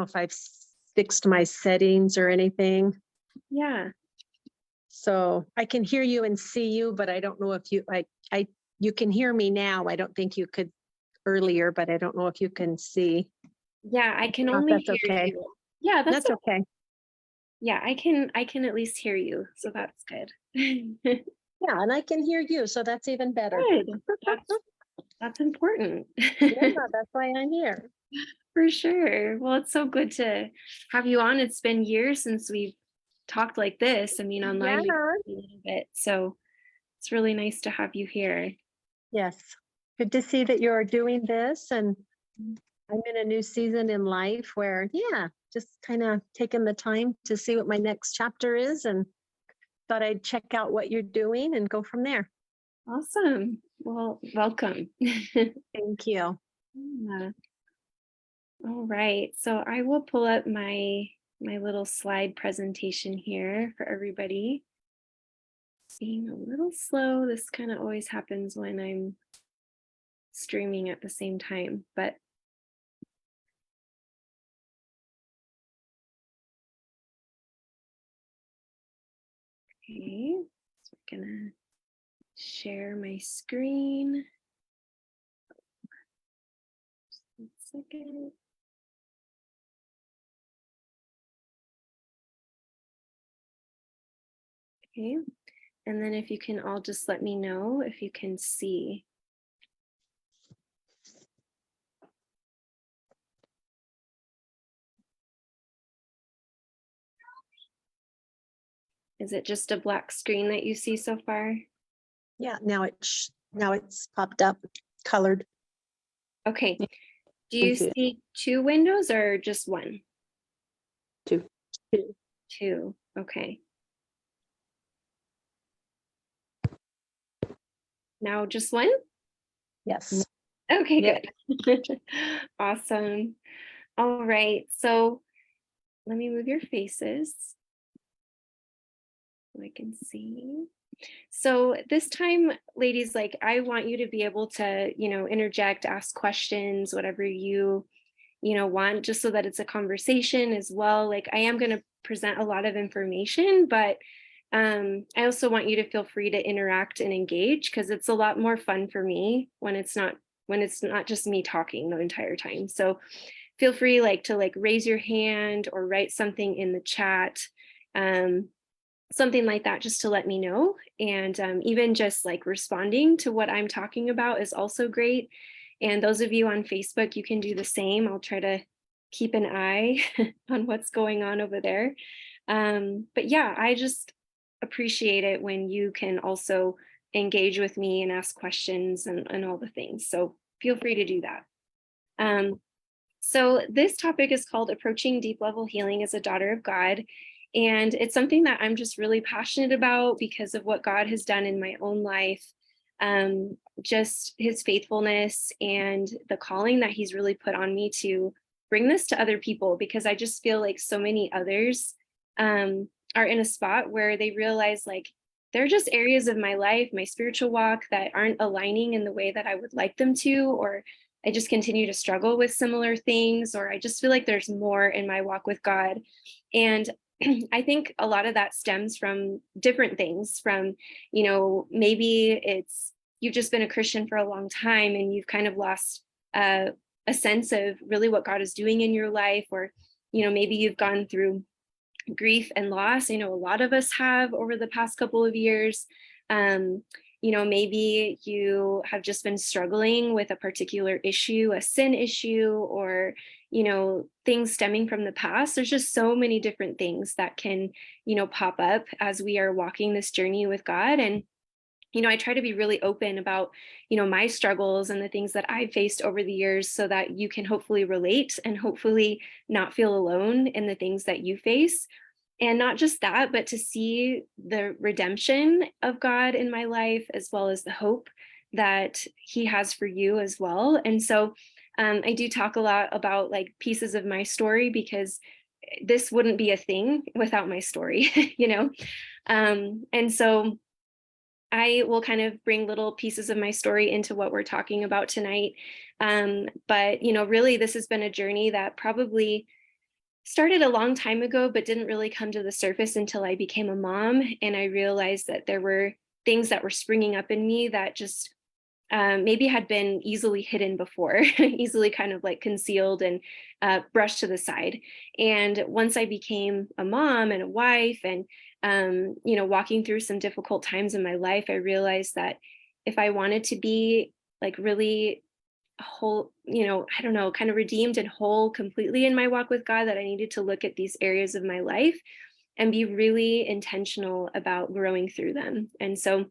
know if I've fixed my settings or anything. Yeah. So I can hear you and see you, but I don't know if you, you can hear me now. I don't think you could earlier, but I don't know if you can see. Yeah, I can If only that's hear okay. you. Yeah, that's okay. Yeah, I can at least hear you, so that's good. Yeah, and I can hear you, so that's even better. Good. That's important. Yeah, that's why I'm here. For sure. Well, it's so good to have you on. It's been years since we've talked like this. I mean, online Yeah. a little bit. So it's really nice to have you here. Yes. Good to see that you're doing this. And I'm in a new season in life where, yeah, just kind of taking the time to see what my next chapter is, and thought I'd check out what you're doing and go from there. Awesome. Well, welcome. Thank you. Yeah. All right. So I will pull up my little slide presentation here for everybody. Being a little slow. This kind of always happens when I'm streaming at the same time, but okay. So we're gonna share my screen. Just 1 second. Okay. And then if you can all just let me know if you can see. Is it just a black screen that you see so far? Yeah, now it's popped up, colored. Okay. Do you see 2 windows or just 1? 2. 2. Okay. Now just 1? Yes. Okay, Yep. good. Awesome. All right. So let me move your faces so I can see. So this time, ladies, like I want you to be able to, interject, ask questions, whatever you want, just so that it's a conversation as well. Like I am going to present a lot of information, but I also want you to feel free to interact and engage, because it's a lot more fun for me when it's not just me talking the entire time. So feel free to raise your hand or write something in the chat, something like that, just to let me know. And even just responding to what I'm talking about is also great. And those of you on Facebook, you can do the same. I'll try to keep an eye on what's going on over there. But yeah, I just appreciate it when you can also engage with me and ask questions and all the things. So feel free to do that. So this topic is called Approaching Deep Level Healing as a Daughter of God. And it's something that I'm just really passionate about because of what God has done in my own life, just his faithfulness and the calling that he's really put on me to bring this to other people, because I just feel like so many others are in a spot where they realize there are just areas of my life, my spiritual walk, that aren't aligning in the way that I would like them to, or I just continue to struggle with similar things, or I just feel like there's more in my walk with God. And I think a lot of that stems from different things, from, maybe it's you've just been a Christian for a long time and you've kind of lost a sense of really what God is doing in your life, or, maybe you've gone through grief and loss. I know a lot of us have over the past couple of years. Maybe you have just been struggling with a particular issue, a sin issue, or, things stemming from the past. There's just so many different things that can, pop up as we are walking this journey with God. And I try to be really open about, my struggles and the things that I've faced over the years, so that you can hopefully relate and hopefully not feel alone in the things that you face. And not just that, but to see the redemption of God in my life, as well as the hope that he has for you as well. And so I do talk a lot about pieces of my story, because this wouldn't be a thing without my story, and so I will kind of bring little pieces of my story into what we're talking about tonight. But, really, this has been a journey that probably started a long time ago, but didn't really come to the surface until I became a mom. And I realized that there were things that were springing up in me that just maybe had been easily hidden before, easily kind of like concealed and brushed to the side. And once I became a mom and a wife and, walking through some difficult times in my life, I realized that if I wanted to be like really whole, I don't know, kind of redeemed and whole completely in my walk with God, that I needed to look at these areas of my life and be really intentional about growing through them. And so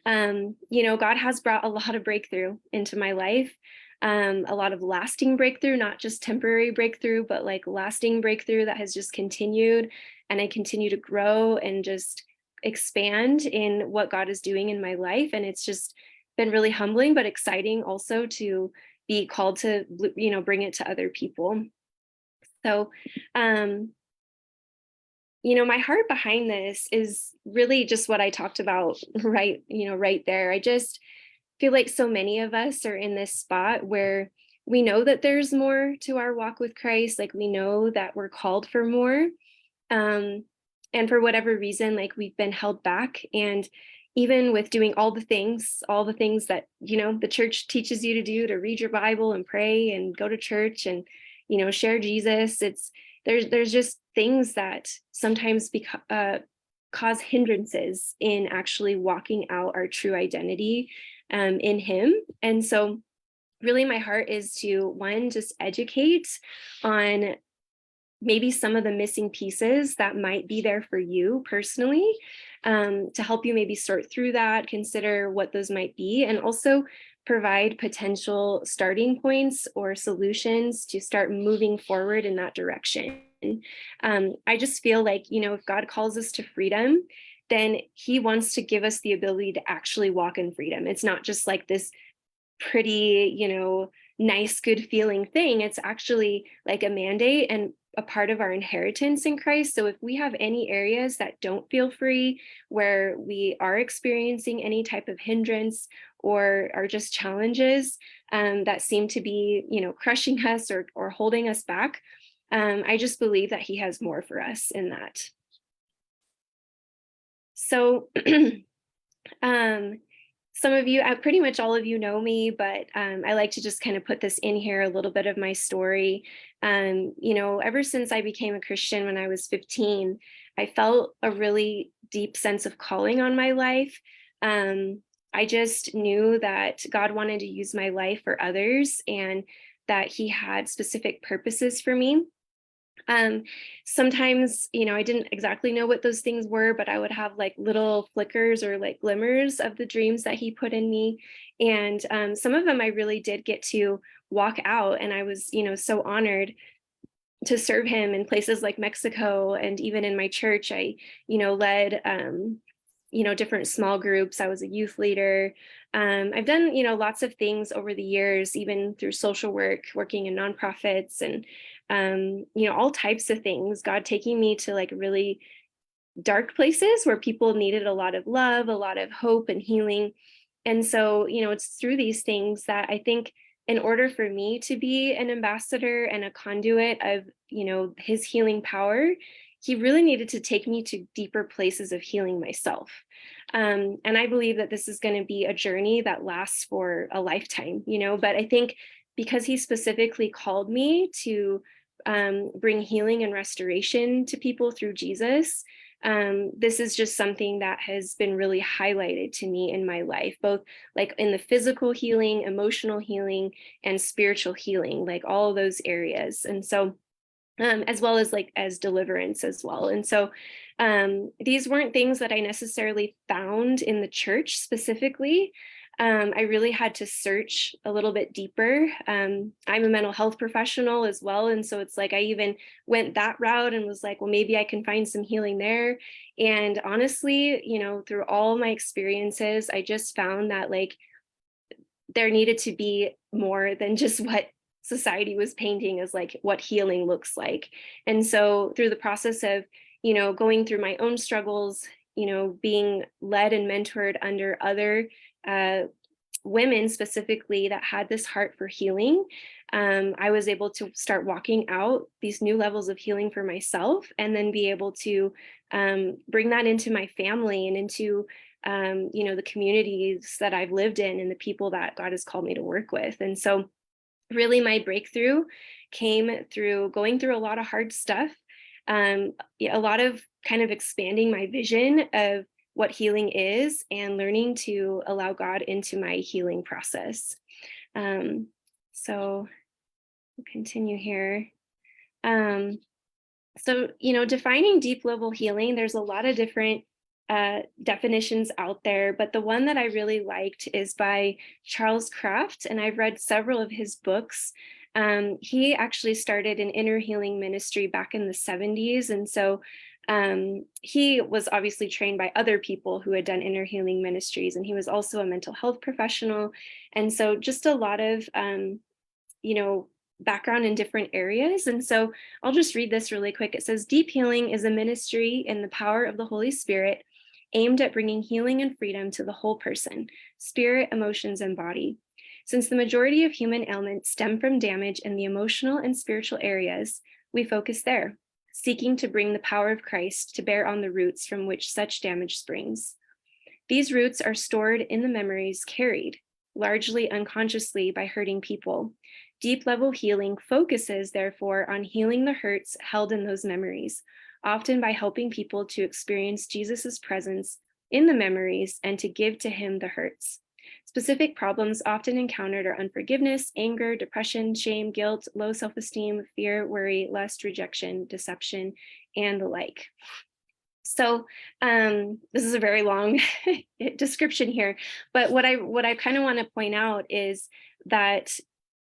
God has brought a lot of breakthrough into my life, a lot of lasting breakthrough, not just temporary breakthrough, but like lasting breakthrough that has just continued. And I continue to grow and just expand in what God is doing in my life. And it's just been really humbling, but exciting also to be called to, bring it to other people. So, my heart behind this is really just what I talked about right there. I just feel like so many of us are in this spot where we know that there's more to our walk with Christ. Like we know that we're called for more. Um, and for whatever reason, like we've been held back. And even with doing all the things that, the church teaches you to do, to read your Bible and pray and go to church and, share Jesus, there's just things that sometimes cause hindrances in actually walking out our true identity in Him. And so really my heart is to, one, just educate on maybe some of the missing pieces that might be there for you personally, to help you maybe sort through that, consider what those might be, and also provide potential starting points or solutions to start moving forward in that direction. I just feel like, if God calls us to freedom, then He wants to give us the ability to actually walk in freedom. It's not just like this pretty, nice, good feeling thing. It's actually like a mandate and a part of our inheritance in Christ. So if we have any areas that don't feel free, where we are experiencing any type of hindrance or are just challenges that seem to be, crushing us or holding us back, I just believe that He has more for us in that. So some of you, pretty much all of you know me, but I like to just kind of put this in here, a little bit of my story. Ever since I became a Christian when I was 15, I felt a really deep sense of calling on my life. I just knew that God wanted to use my life for others and that He had specific purposes for me. Sometimes, I didn't exactly know what those things were, but I would have like little flickers or like glimmers of the dreams that He put in me. And some of them I really did get to walk out. And I was, so honored to serve Him in places like Mexico. And even in my church, I, led, different small groups. I was a youth leader. I've done, lots of things over the years, even through social work, working in nonprofits and, all types of things. God taking me to like really dark places where people needed a lot of love, a lot of hope and healing. And so, it's through these things that I think in order for me to be an ambassador and a conduit of, His healing power, He really needed to take me to deeper places of healing myself. And I believe that this is going to be a journey that lasts for a lifetime, but I think because He specifically called me to bring healing and restoration to people through Jesus, this is just something that has been really highlighted to me in my life, both like in the physical healing, emotional healing, and spiritual healing, like all of those areas. And so as well as like as deliverance as well. And so these weren't things that I necessarily found in the church specifically. I really had to search a little bit deeper. I'm a mental health professional as well. And so it's like I even went that route and was like, well, maybe I can find some healing there. And honestly, through all my experiences, I just found that like there needed to be more than just what society was painting as like what healing looks like. And so through the process of, going through my own struggles, being led and mentored under other women specifically that had this heart for healing, I was able to start walking out these new levels of healing for myself, and then be able to bring that into my family and into the communities that I've lived in and the people that God has called me to work with. And so really my breakthrough came through going through a lot of hard stuff, a lot of kind of expanding my vision of what healing is and learning to allow God into my healing process. So we'll continue here. So, defining deep level healing, there's a lot of different definitions out there, but the one that I really liked is by Charles Kraft, and I've read several of his books. He actually started an inner healing ministry back in the 70s. And so he was obviously trained by other people who had done inner healing ministries, and he was also a mental health professional. And so just a lot of, background in different areas. And so I'll just read this really quick. It says, deep healing is a ministry in the power of the Holy Spirit aimed at bringing healing and freedom to the whole person, spirit, emotions, and body. Since the majority of human ailments stem from damage in the emotional and spiritual areas, we focus there, seeking to bring the power of Christ to bear on the roots from which such damage springs. These roots are stored in the memories carried, largely unconsciously, by hurting people. Deep level healing focuses, therefore, on healing the hurts held in those memories, often by helping people to experience Jesus's presence in the memories and to give to him the hurts. Specific problems often encountered are unforgiveness, anger, depression, shame, guilt, low self-esteem, fear, worry, lust, rejection, deception, and the like. So this is a very long description here, but what I kind of want to point out is that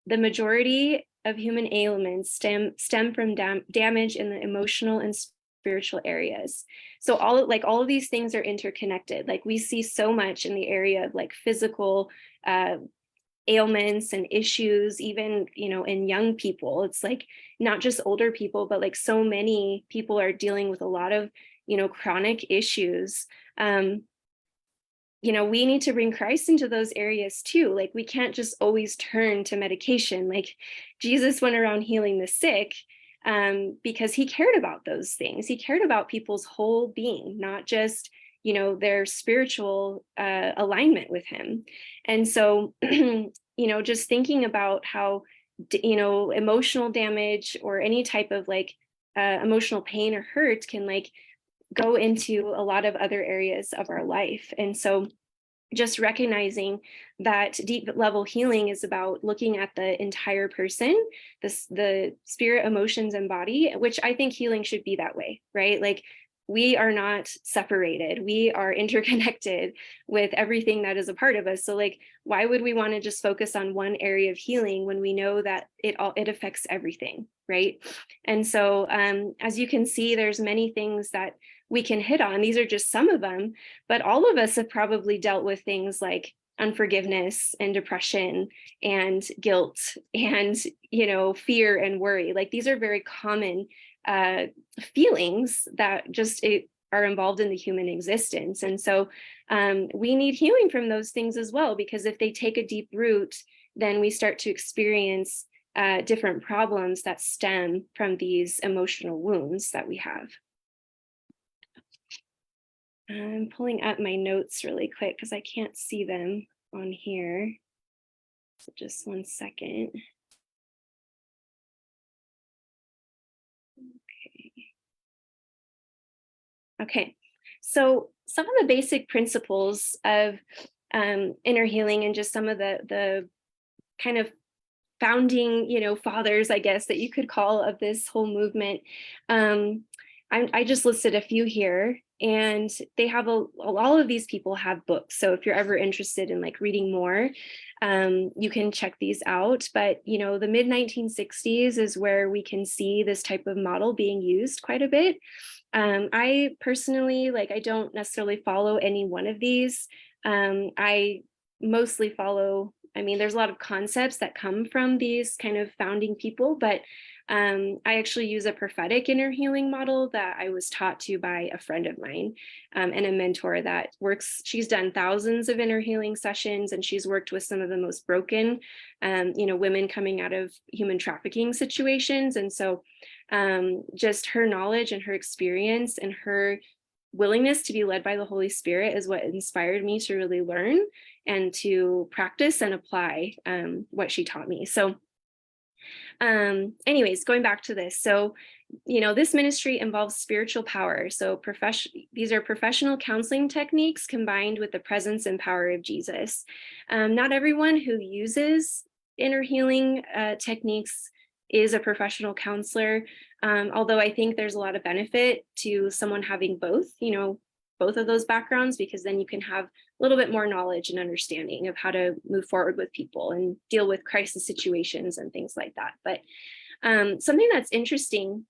the majority of human ailments stem from damage in the emotional and spiritual areas. So all of these things are interconnected. Like we see so much in the area of like physical ailments and issues, even, in young people. It's like not just older people, but like so many people are dealing with a lot of, chronic issues. We need to bring Christ into those areas too. Like we can't just always turn to medication. Like Jesus went around healing the sick because he cared about those things. He cared about people's whole being, not just, their spiritual alignment with him. And so, just thinking about how, emotional damage or any type of like emotional pain or hurt can like go into a lot of other areas of our life. And so just recognizing that deep level healing is about looking at the entire person, the spirit, emotions, and body, which I think healing should be that way, right? Like we are not separated. We are interconnected with everything that is a part of us. So like, why would we want to just focus on one area of healing when we know that it affects everything, right? And so as you can see, there's many things that we can hit on. These are just some of them, but all of us have probably dealt with things like unforgiveness and depression and guilt and, fear and worry. Like these are very common feelings that just are involved in the human existence. And so we need healing from those things as well, because if they take a deep root, then we start to experience different problems that stem from these emotional wounds that we have. I'm pulling up my notes really quick because I can't see them on here. So just one second. Okay, so some of the basic principles of inner healing and just some of the kind of founding, fathers, I guess, that you could call of this whole movement. I just listed a few here, and they have all of these people have books. So if you're ever interested in like reading more, you can check these out. But, the mid 1960s is where we can see this type of model being used quite a bit. I personally, I don't necessarily follow any one of these. I mostly follow, there's a lot of concepts that come from these kind of founding people, but I actually use a prophetic inner healing model that I was taught to by a friend of mine, and a mentor that works. She's done thousands of inner healing sessions, and she's worked with some of the most broken, women coming out of human trafficking situations. And so just her knowledge and her experience and her willingness to be led by the Holy Spirit is what inspired me to really learn and to practice and apply what she taught me. So anyways, going back to this. So, this ministry involves spiritual power. So these are professional counseling techniques combined with the presence and power of Jesus. Not everyone who uses inner healing techniques is a professional counselor. Although I think there's a lot of benefit to someone having both of those backgrounds, because then you can have a little bit more knowledge and understanding of how to move forward with people and deal with crisis situations and things like that. But something that's interesting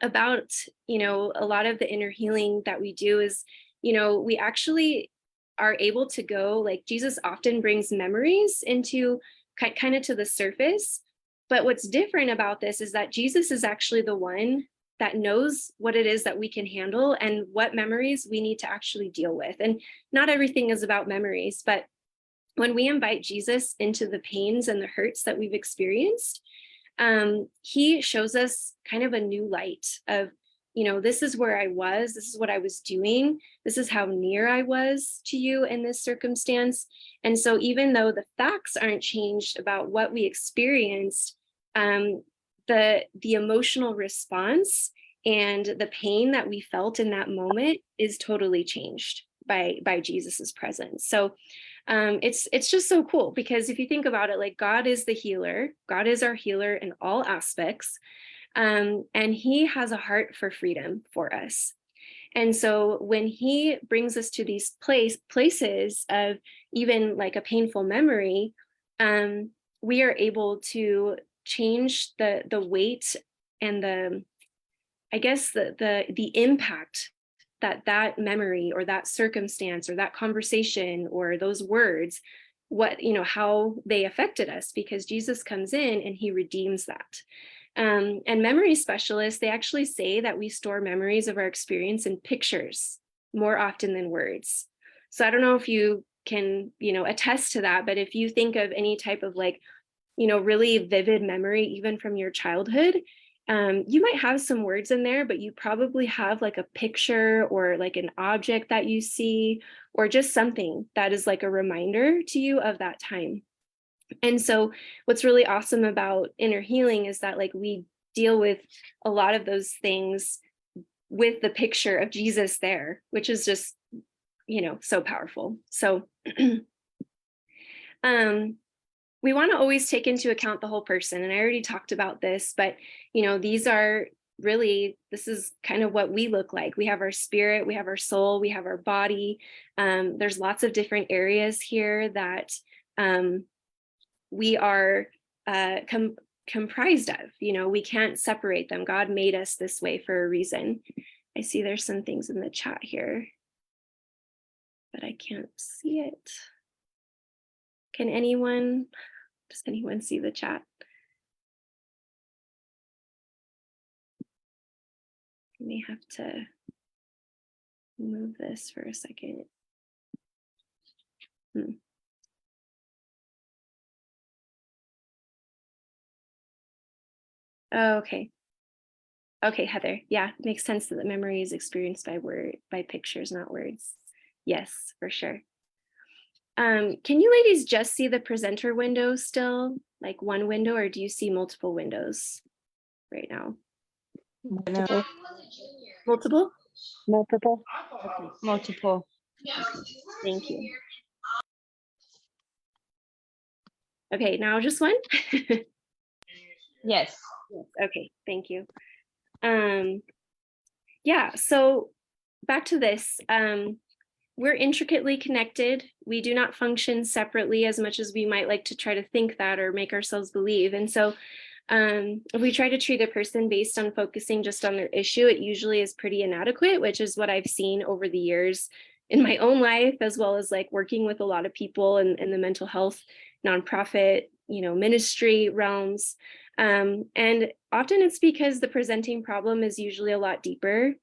about, a lot of the inner healing that we do is, we actually are able to go, like Jesus often brings memories into kind of to the surface. But what's different about this is that Jesus is actually the one that knows what it is that we can handle and what memories we need to actually deal with. And not everything is about memories, but when we invite Jesus into the pains and the hurts that we've experienced, he shows us kind of a new light of, this is where I was, this is what I was doing, this is how near I was to you in this circumstance. And so even though the facts aren't changed about what we experienced, the emotional response and the pain that we felt in that moment is totally changed by Jesus's presence. So it's just so cool, because if you think about it, like God is the healer, God is our healer in all aspects, and he has a heart for freedom for us. And so when he brings us to these places of even like a painful memory, we are able to change the weight and the impact that memory or that circumstance or that conversation or those words, how they affected us, because Jesus comes in and he redeems that. And memory specialists, they actually say that we store memories of our experience in pictures more often than words. So I don't know if you can, attest to that, but if you think of any type of really vivid memory, even from your childhood, you might have some words in there, but you probably have like a picture or like an object that you see, or just something that is like a reminder to you of that time. And so what's really awesome about inner healing is that we deal with a lot of those things with the picture of Jesus there, which is just, so powerful. So we want to always take into account the whole person. And I already talked about this, but, this is kind of what we look like. We have our spirit, we have our soul, we have our body. There's lots of different areas here that we are comprised of. We can't separate them. God made us this way for a reason. I see there's some things in the chat here, but I can't see it. Does anyone see the chat? I may have to move this for a second. Oh, okay. Okay, Heather. Yeah, it makes sense that the memory is experienced by pictures, not words. Yes, for sure. Can you ladies just see the presenter window still, like one window, or do you see multiple windows right now? Multiple. Multiple? Multiple. Okay. Multiple. Thank you. Okay, now just one? Yes. Okay, thank you. Yeah, so back to this. We're intricately connected. We do not function separately as much as we might like to try to think that or make ourselves believe. And so if we try to treat a person based on focusing just on their issue, it usually is pretty inadequate, which is what I've seen over the years in my own life, as well as working with a lot of people in the mental health nonprofit, ministry realms. And often it's because the presenting problem is usually a lot deeper.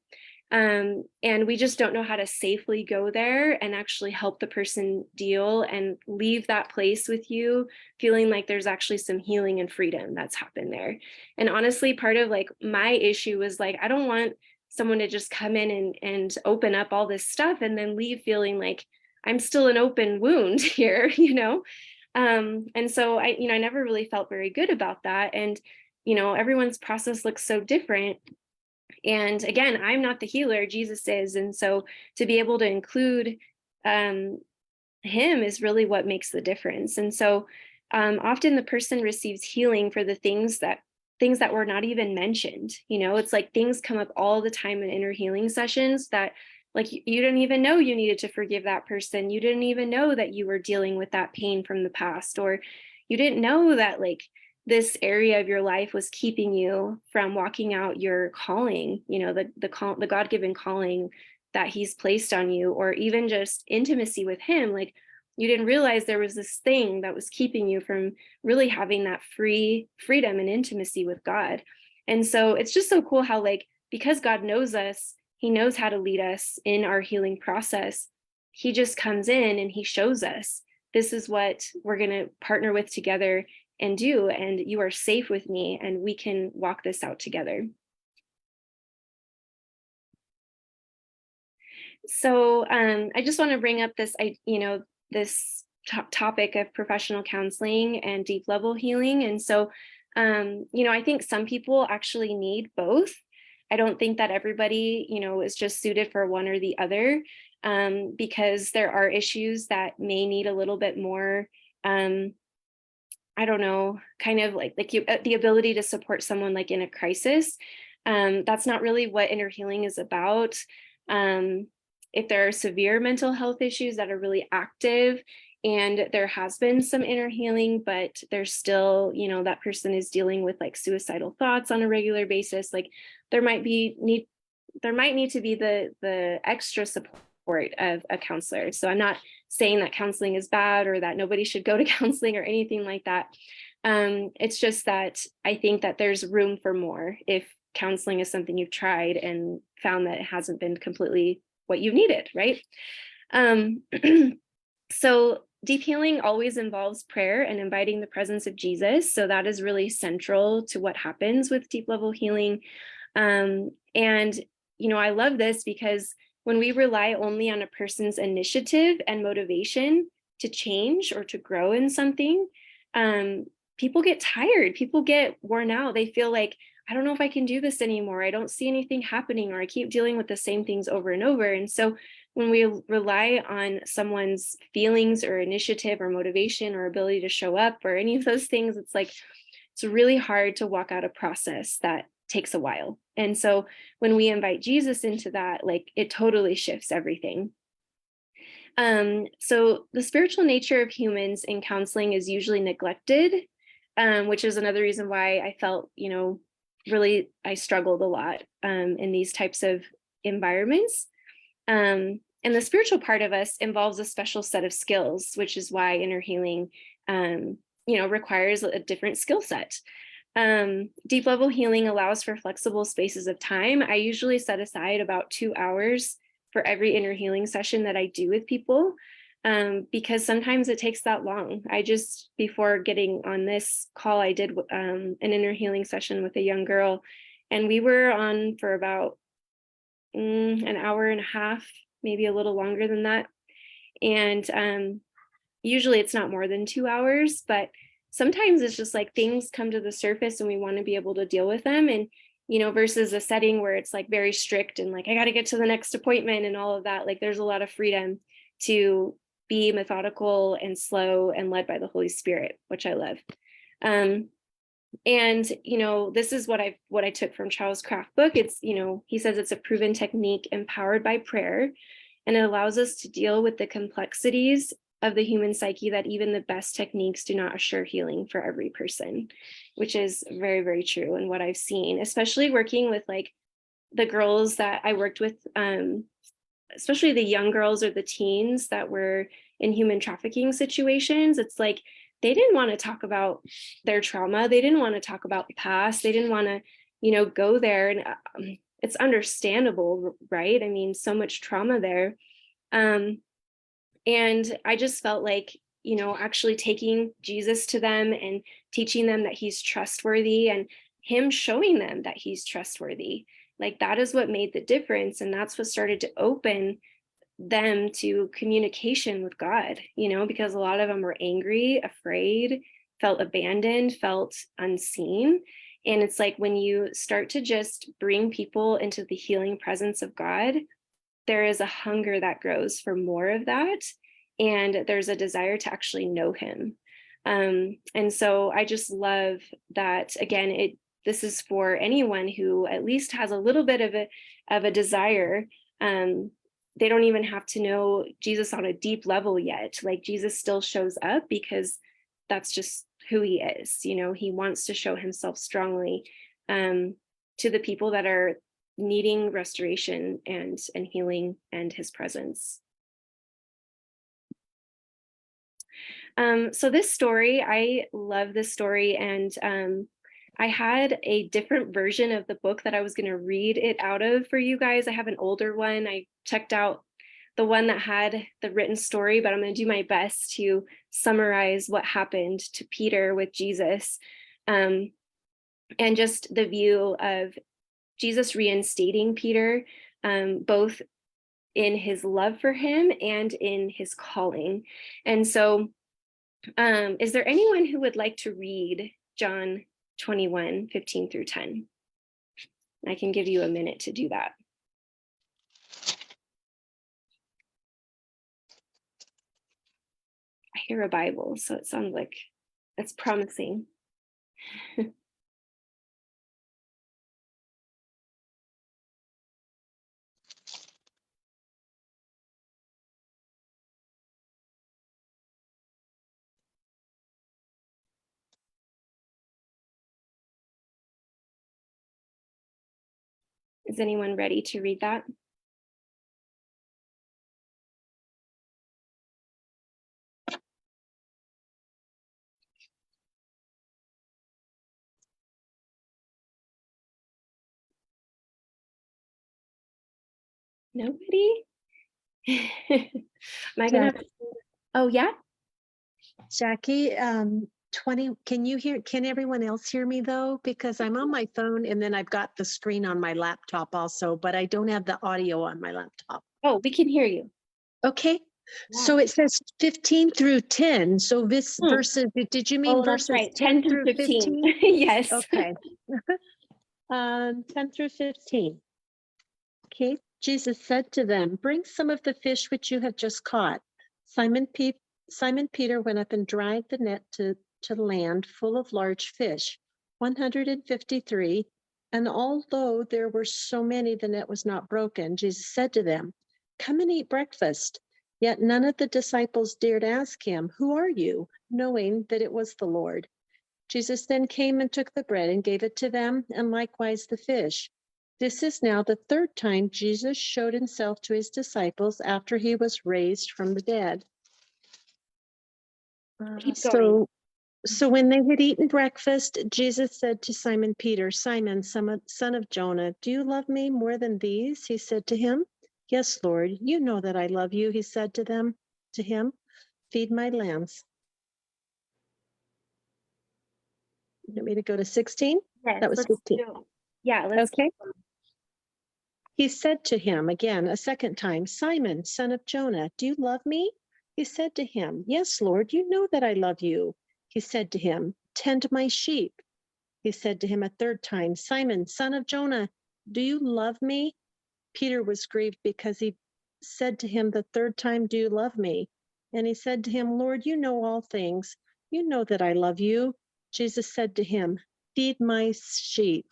And we just don't know how to safely go there and actually help the person deal and leave that place with you feeling like there's actually some healing and freedom that's happened there. And honestly, part of like my issue was like, I don't want someone to just come in and open up all this stuff and then leave feeling like I'm still an open wound here, you know? And so I never really felt very good about that. And, everyone's process looks so different. And again, I'm not the healer, Jesus is. And so to be able to include him is really what makes the difference. And so often the person receives healing for the things that were not even mentioned. It's like things come up all the time in inner healing sessions that like you didn't even know you needed to forgive that person. You didn't even know that you were dealing with that pain from the past, or you didn't know that like this area of your life was keeping you from walking out your calling, the God-given calling that he's placed on you, or even just intimacy with him. Like you didn't realize there was this thing that was keeping you from really having that freedom and intimacy with God. And so it's just so cool how like, because God knows us, he knows how to lead us in our healing process. He just comes in and he shows us, this is what we're going to partner with together and do, and you are safe with me and we can walk this out together. So I just want to bring up this, this topic of professional counseling and deep level healing. And so, I think some people actually need both. I don't think that everybody, is just suited for one or the other, because there are issues that may need a little bit more, I don't know, kind of like the ability to support someone like in a crisis. That's not really what inner healing is about. If there are severe mental health issues that are really active and there has been some inner healing, but there's still, that person is dealing with like suicidal thoughts on a regular basis, like there might need to be the extra support of a counselor. So I'm not saying that counseling is bad or that nobody should go to counseling or anything like that. It's just that I think that there's room for more if counseling is something you've tried and found that it hasn't been completely what you needed, right? So deep healing always involves prayer and inviting the presence of Jesus. So that is really central to what happens with deep level healing. And, I love this because when we rely only on a person's initiative and motivation to change or to grow in something, people get tired, people get worn out. They feel like, I don't know if I can do this anymore. I don't see anything happening, or I keep dealing with the same things over and over. And so when we rely on someone's feelings or initiative or motivation or ability to show up or any of those things, it's like, it's really hard to walk out a process that takes a while. And so when we invite Jesus into that, like it totally shifts everything. So the spiritual nature of humans in counseling is usually neglected, which is another reason why I felt, really I struggled a lot in these types of environments. And the spiritual part of us involves a special set of skills, which is why inner healing, requires a different skill set. Deep level healing allows for flexible spaces of time. I usually set aside about 2 hours for every inner healing session that I do with people, because sometimes it takes that long. Before getting on this call, I did an inner healing session with a young girl, and we were on for about an hour and a half, maybe a little longer than that. And usually it's not more than 2 hours, but sometimes it's just like things come to the surface and we want to be able to deal with them. And, versus a setting where it's like very strict and like, I got to get to the next appointment and all of that. Like there's a lot of freedom to be methodical and slow and led by the Holy Spirit, which I love. And, this is what I took from Charles Kraft's book. It's, he says it's a proven technique empowered by prayer, and it allows us to deal with the complexities of the human psyche that even the best techniques do not assure healing for every person, which is very, very true. And what I've seen, especially working with like the girls that I worked with, especially the young girls or the teens that were in human trafficking situations, it's like they didn't want to talk about their trauma. They didn't want to talk about the past. They didn't want to, go there. And it's understandable, right? I mean, so much trauma there. And I just felt like, actually taking Jesus to them and teaching them that he's trustworthy, and him showing them that he's trustworthy, like that is what made the difference. And that's what started to open them to communication with God, because a lot of them were angry, afraid, felt abandoned, felt unseen. And it's like when you start to just bring people into the healing presence of God, there is a hunger that grows for more of that. And there's a desire to actually know him. And so I just love that, again, this is for anyone who at least has a little bit of a desire. They don't even have to know Jesus on a deep level yet. Like, Jesus still shows up because that's just who he is. He wants to show himself strongly to the people that are needing restoration and healing and his presence. So this story, I love this story. And I had a different version of the book that I was going to read it out of for you guys. I have an older one. I checked out the one that had the written story, but I'm going to do my best to summarize what happened to Peter with Jesus, and just the view of Jesus reinstating Peter, both in his love for him and in his calling. And so is there anyone who would like to read John 21:15-10? I can give you a minute to do that. I hear a Bible, so it sounds like that's promising. Is anyone ready to read that? Nobody? Am I gonna? Oh yeah. Jackie, 20, can everyone else hear me though? Because I'm on my phone and then I've got the screen on my laptop also, but I don't have the audio on my laptop. Oh, we can hear you. Okay. Yeah. So it says 15-10. So this verses, did you mean that's verses right. 10 through 15? Yes. Okay. 10-15. Okay. Jesus said to them, bring some of the fish which you have just caught. Simon Peter went up and dragged the net to land full of large fish, 153. And although there were so many, the net was not broken. Jesus said to them, come and eat breakfast. Yet none of the disciples dared ask him, who are you? Knowing that it was the Lord. Jesus then came and took the bread and gave it to them, and likewise the fish. This is now the third time Jesus showed himself to his disciples after he was raised from the dead. Keep going. So when they had eaten breakfast, Jesus said to Simon Peter, Simon, son of Jonah, do you love me more than these? He said to him, yes, Lord, you know that I love you. He said to him, feed my lambs. You want me to go to 16? Yes, That was 15. Yeah, let's okay. He said to him again a second time, Simon, son of Jonah, do you love me? He said to him, yes, Lord, you know that I love you. He said to him, tend my sheep. He said to him a third time, Simon, son of Jonah, do you love me? Peter was grieved because he said to him the third time, do you love me? And he said to him, Lord, you know all things. You know that I love you. Jesus said to him, feed my sheep.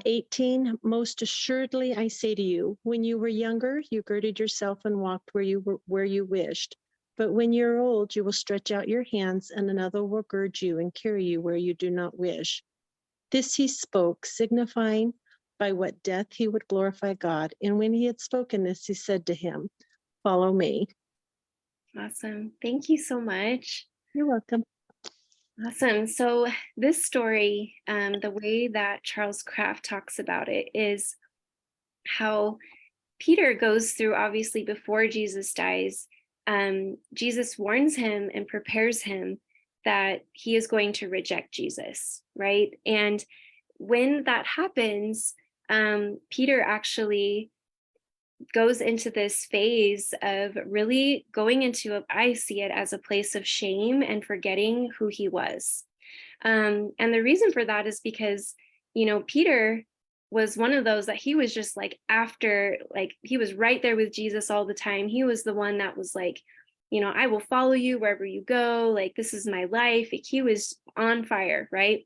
18, most assuredly I say to you, when you were younger, you girded yourself and walked where you wished. But when you're old, you will stretch out your hands, and another will gird you and carry you where you do not wish. This he spoke, signifying by what death he would glorify God. And when he had spoken this, he said to him, follow me. Awesome. Thank you so much. You're welcome. Awesome. So this story, the way that Charles Kraft talks about it is how Peter goes through, obviously, before Jesus dies. Jesus warns him and prepares him that he is going to reject Jesus, right? And when that happens, Peter actually goes into this phase of really going into, I see it as a place of shame and forgetting who he was. And the reason for that is because, Peter was one of those that he was just like after, like he was right there with Jesus all the time. He was the one that was like, I will follow you wherever you go. Like, this is my life. Like, he was on fire, right?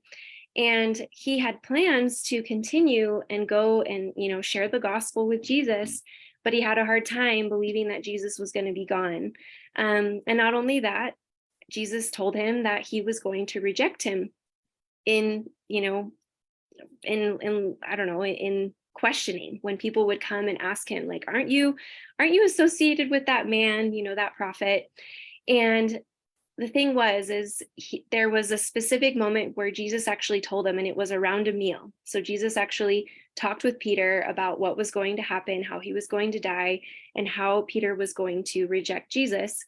And he had plans to continue and go and, share the gospel with Jesus, but he had a hard time believing that Jesus was going to be gone. And not only that, Jesus told him that he was going to reject him in, I don't know, in questioning, when people would come and ask him, like, aren't you associated with that man, that prophet? And the thing is there was a specific moment where Jesus actually told him, and it was around a meal. So Jesus actually talked with Peter about what was going to happen, how he was going to die, and how Peter was going to reject Jesus.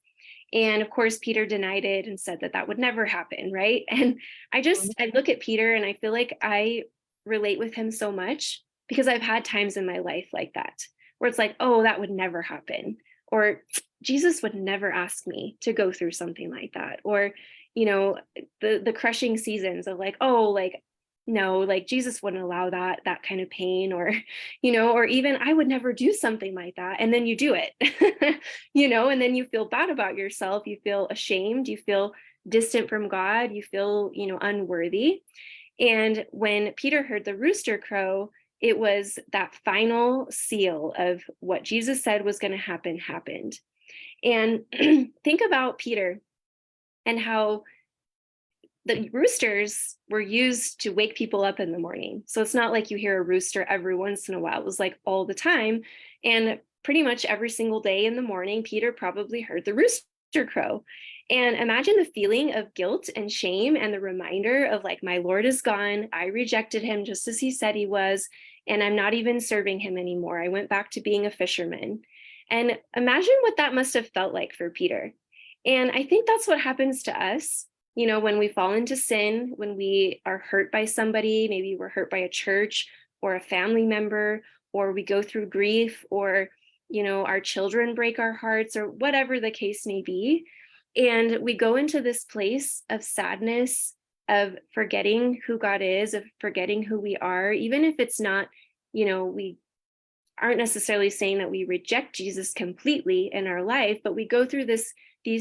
And of course, Peter denied it and said that would never happen, right? And I look at Peter and I feel like I relate with him so much, because I've had times in my life like that, where it's like, oh, that would never happen. Or Jesus would never ask me to go through something like that. Or, the crushing seasons of like, oh, like, no, like Jesus wouldn't allow that kind of pain, or, or even I would never do something like that. And then you do it, and then you feel bad about yourself. You feel ashamed. You feel distant from God. You feel, unworthy. And when Peter heard the rooster crow, it was that final seal of what Jesus said was going to happen happened. And think about Peter and how the roosters were used to wake people up in the morning. So it's not like you hear a rooster every once in a while. It was like all the time. And pretty much every single day in the morning, Peter probably heard the rooster crow. And imagine the feeling of guilt and shame and the reminder of like, my Lord is gone. I rejected him just as he said he was. And I'm not even serving him anymore. I went back to being a fisherman. And imagine what that must have felt like for Peter. And I think that's what happens to us, when we fall into sin, when we are hurt by somebody. Maybe we're hurt by a church or a family member, or we go through grief, or, our children break our hearts, or whatever the case may be. And we go into this place of sadness, of forgetting who God is, of forgetting who we are, even if it's not, we aren't necessarily saying that we reject Jesus completely in our life, but we go through these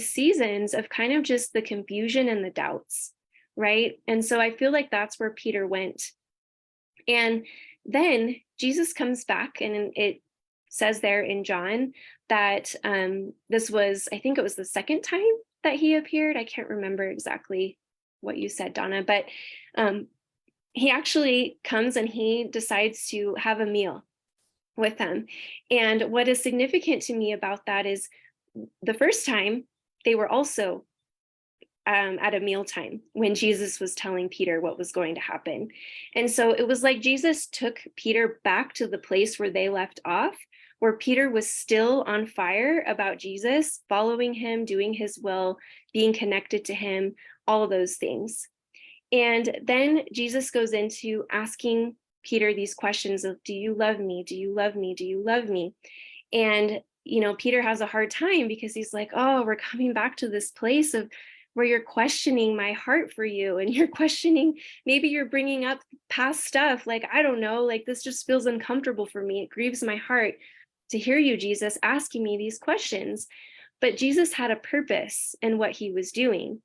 seasons of kind of just the confusion and the doubts, right? And so I feel like that's where Peter went. And then Jesus comes back, and it says there in John that this was, I think it was the second time that he appeared. I can't remember exactly what you said, Donna, but he actually comes and he decides to have a meal with them. And what is significant to me about that is the first time they were also at a mealtime when Jesus was telling Peter what was going to happen. And so it was like Jesus took Peter back to the place where they left off, where Peter was still on fire about Jesus, following him, doing his will, being connected to him, all of those things. And then Jesus goes into asking Peter these questions of, do you love me? Do you love me? Do you love me? And, Peter has a hard time, because he's like, oh, we're coming back to this place of where you're questioning my heart for you, and you're questioning, maybe you're bringing up past stuff. Like, I don't know, like, this just feels uncomfortable for me. It grieves my heart to hear you, Jesus, asking me these questions. But Jesus had a purpose in what he was doing.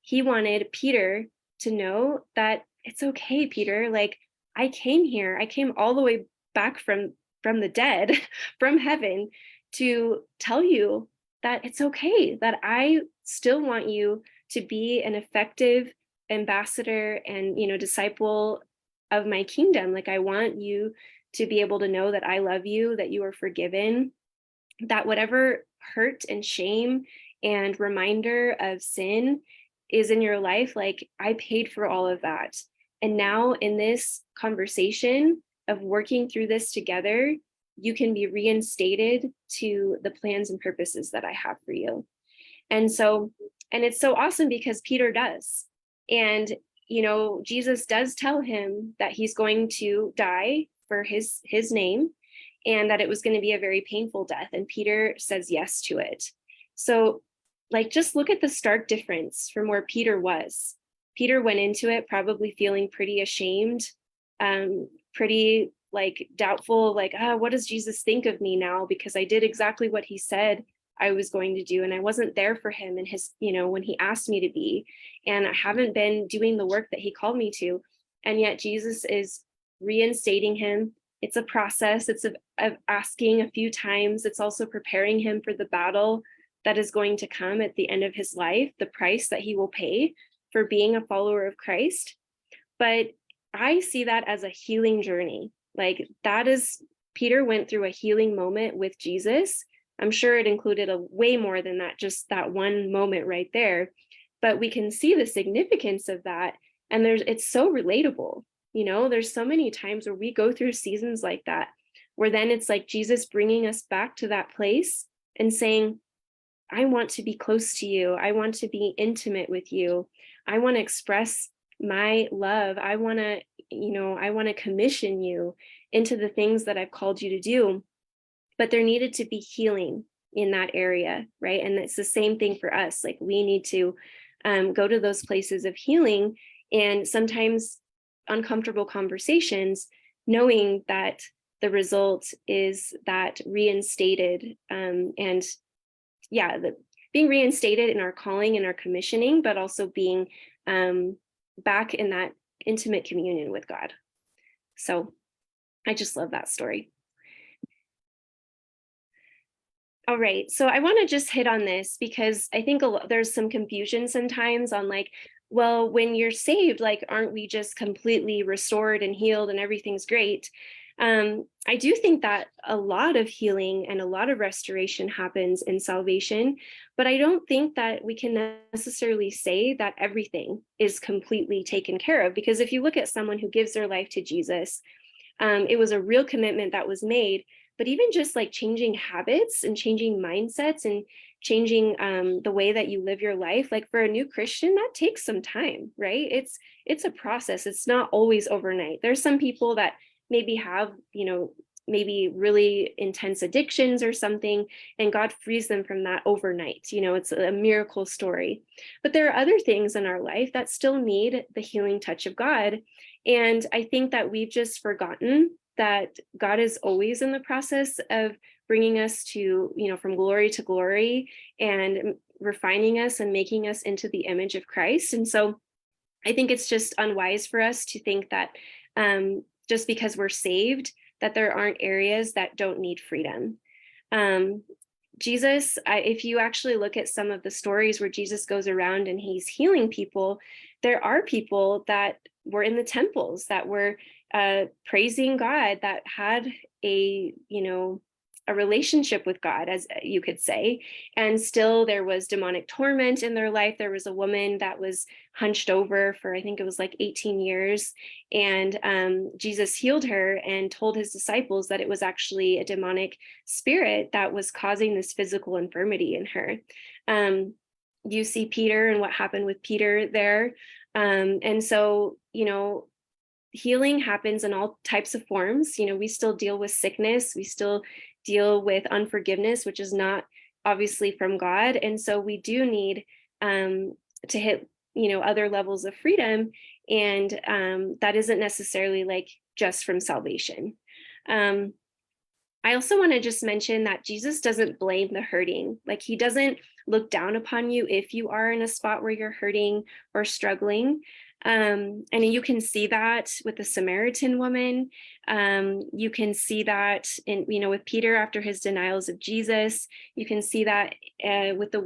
He wanted Peter to know that it's okay, Peter. Like, I came all the way back from the dead, from heaven, to tell you that it's okay, that I still want you to be an effective ambassador and, disciple of my kingdom. Like, I want you to be able to know that I love you, that you are forgiven, that whatever hurt and shame and reminder of sin is in your life, like, I paid for all of that. And now in this conversation of working through this together, you can be reinstated to the plans and purposes that I have for you. And it's so awesome because Peter does. And, Jesus does tell him that he's going to die for his name, and that it was going to be a very painful death. And Peter says yes to it. So, like, just look at the stark difference from where Peter was. Peter went into it probably feeling pretty ashamed, pretty like doubtful, like, what does Jesus think of me now? Because I did exactly what he said I was going to do. And I wasn't there for him and his, when he asked me to be, and I haven't been doing the work that he called me to. And yet Jesus is reinstating him. It's a process. It's of asking a few times. It's also preparing him for the battle that is going to come at the end of his life, the price that he will pay for being a follower of Christ. But I see that as a healing journey. Like, that is, Peter went through a healing moment with Jesus. I'm sure it included a way more than that, just that one moment right there. But we can see the significance of that. And it's so relatable. There's so many times where we go through seasons like that, where then it's like Jesus bringing us back to that place and saying, I want to be close to you. I want to be intimate with you. I want to express my love. I want to commission you into the things that I've called you to do. But there needed to be healing in that area, right? And it's the same thing for us. Like, we need to go to those places of healing, and sometimes uncomfortable conversations, knowing that the result is that reinstated being reinstated in our calling and our commissioning, but also being back in that intimate communion with God. So I just love that story. All right, so I want to just hit on this because I think there's some confusion sometimes on, like, well, when you're saved, like, aren't we just completely restored and healed and everything's great? I do think that a lot of healing and a lot of restoration happens in salvation, but I don't think that we can necessarily say that everything is completely taken care of, because if you look at someone who gives their life to Jesus, it was a real commitment that was made. But even just like changing habits and changing mindsets and changing the way that you live your life, like for a new Christian, that takes some time, right? It's a process. It's not always overnight. There's some people that maybe have, maybe really intense addictions or something, and God frees them from that overnight. It's a miracle story. But there are other things in our life that still need the healing touch of God. And I think that we've just forgotten that God is always in the process of bringing us to, from glory to glory, and refining us and making us into the image of Christ. And so I think it's just unwise for us to think that just because we're saved, that there aren't areas that don't need freedom. Jesus, if you actually look at some of the stories where Jesus goes around and he's healing people, there are people that were in the temples that were praising God, that had a relationship with God, as you could say, and still there was demonic torment in their life. There was a woman that was hunched over for, I think it was like 18 years, and Jesus healed her and told his disciples that it was actually a demonic spirit that was causing this physical infirmity in her. You see Peter and what happened with Peter there. And so, healing happens in all types of forms. We still deal with sickness. We still deal with unforgiveness, which is not obviously from God. And so we do need to hit, other levels of freedom. And that isn't necessarily like just from salvation. I also want to just mention that Jesus doesn't blame the hurting. Like, he doesn't look down upon you if you are in a spot where you're hurting or struggling. And you can see that with the Samaritan woman. You can see that in, with Peter after his denials of Jesus. You can see that with the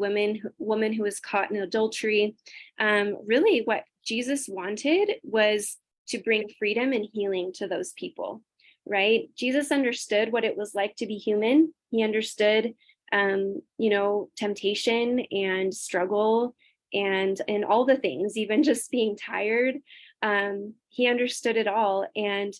woman who was caught in adultery. Really, what Jesus wanted was to bring freedom and healing to those people, right? Jesus understood what it was like to be human. He understood temptation and struggle and all the things, even just being tired. He understood it all. And,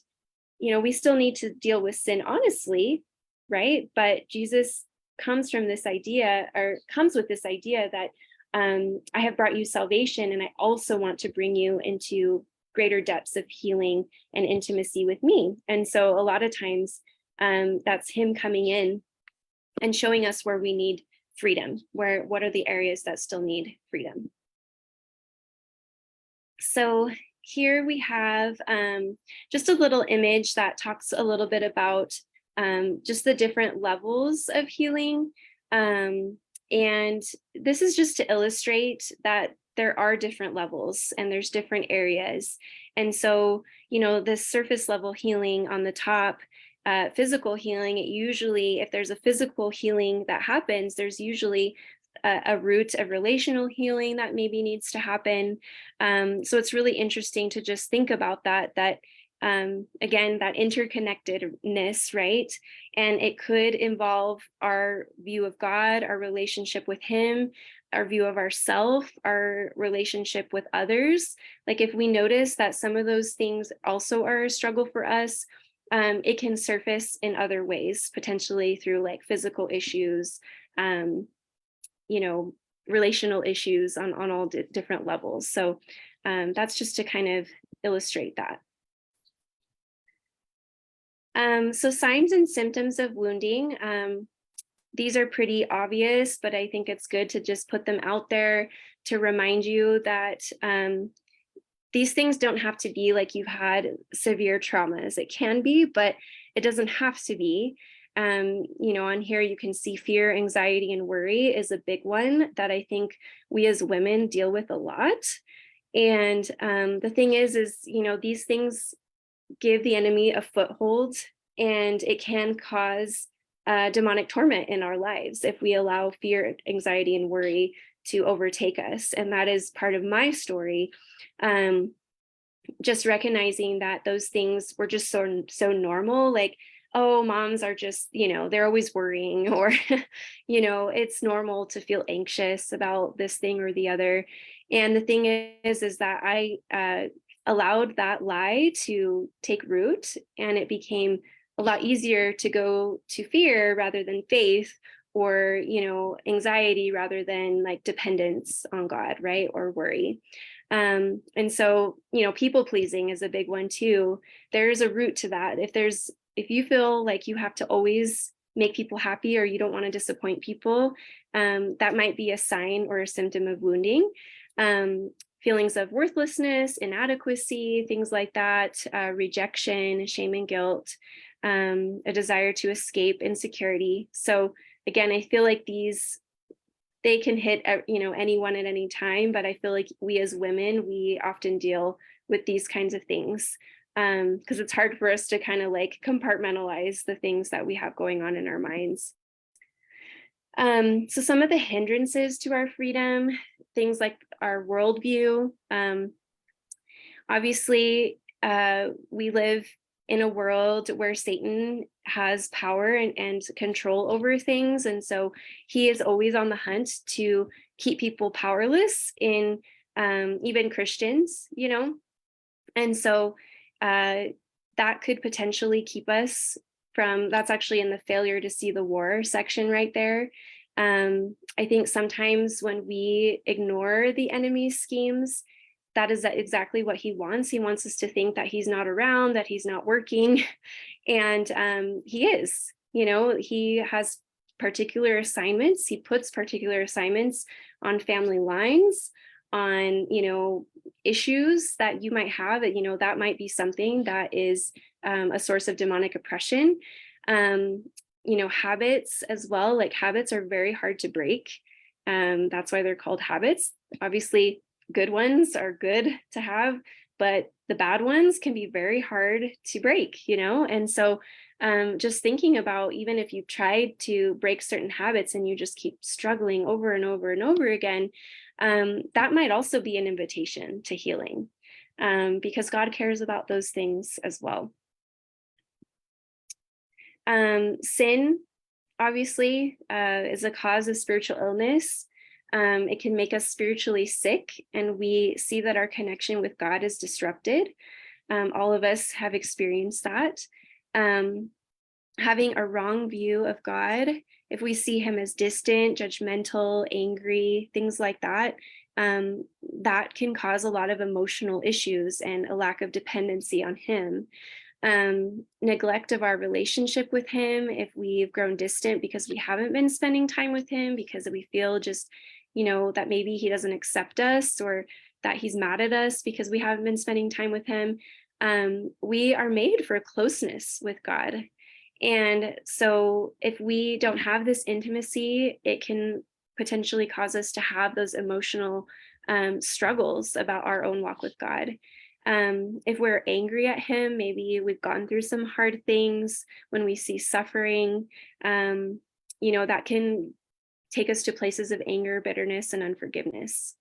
we still need to deal with sin honestly, right? But Jesus comes with this idea that I have brought you salvation, and I also want to bring you into greater depths of healing and intimacy with me. And so a lot of times that's him coming in and showing us where we need freedom, what are the areas that still need freedom. So here we have just a little image that talks a little bit about just the different levels of healing. And this is just to illustrate that there are different levels and there's different areas. And so, this surface level healing on the top, physical healing, it usually, if there's a physical healing that happens, there's usually a root of relational healing that maybe needs to happen. So it's really interesting to just think about that again, that interconnectedness, right? And it could involve our view of God, our relationship with him, our view of ourself, our relationship with others. Like if we notice that some of those things also are a struggle for us, it can surface in other ways, potentially through like physical issues, relational issues on all different levels. So that's just to kind of illustrate that. So signs and symptoms of wounding. These are pretty obvious, but I think it's good to just put them out there to remind you that these things don't have to be like you've had severe traumas. It can be, but it doesn't have to be. On here you can see fear, anxiety, and worry is a big one that I think we as women deal with a lot. And the thing is, these things give the enemy a foothold, and it can cause demonic torment in our lives if we allow fear, anxiety, and worry to overtake us. And that is part of my story. Just recognizing that those things were just so normal, like, oh, moms are just, they're always worrying, or, it's normal to feel anxious about this thing or the other. And the thing is that I allowed that lie to take root, and it became a lot easier to go to fear rather than faith, or, anxiety rather than like dependence on God, right? Or worry. And so, people pleasing is a big one too. There's a root to that. If you feel like you have to always make people happy, or you don't want to disappoint people, that might be a sign or a symptom of wounding. Feelings of worthlessness, inadequacy, things like that, rejection, shame and guilt, a desire to escape, insecurity. So again, I feel like they can hit, anyone at any time, but I feel like we as women, we often deal with these kinds of things because it's hard for us to kind of like compartmentalize the things that we have going on in our minds. So some of the hindrances to our freedom, things like our worldview. Obviously, we live in a world where Satan has power and control over things. And so he is always on the hunt to keep people powerless in even Christians, And so that could potentially keep us from, that's actually in the failure to see the war section right there. I think sometimes when we ignore the enemy's schemes, that is exactly what he wants. He wants us to think that he's not around, that he's not working. And he is, he has particular assignments. He puts particular assignments on family lines, on, issues that you might have, that might be something that is a source of demonic oppression. Habits as well, like habits are very hard to break. That's why they're called habits. Obviously, good ones are good to have, but the bad ones can be very hard to break, And so just thinking about, even if you've tried to break certain habits and you just keep struggling over and over and over again, that might also be an invitation to healing, because God cares about those things as well. Sin obviously, is a cause of spiritual illness. It can make us spiritually sick, and we see that our connection with God is disrupted. All of us have experienced that. Having a wrong view of God, if we see him as distant, judgmental, angry, things like that, that can cause a lot of emotional issues and a lack of dependency on him. Neglect of our relationship with him, if we've grown distant because we haven't been spending time with him, because we feel just, that maybe he doesn't accept us, or that he's mad at us because we haven't been spending time with him. We are made for closeness with God. And so if we don't have this intimacy, it can potentially cause us to have those emotional struggles about our own walk with God. If we're angry at him, maybe we've gone through some hard things. When we see suffering, that can take us to places of anger, bitterness, and unforgiveness.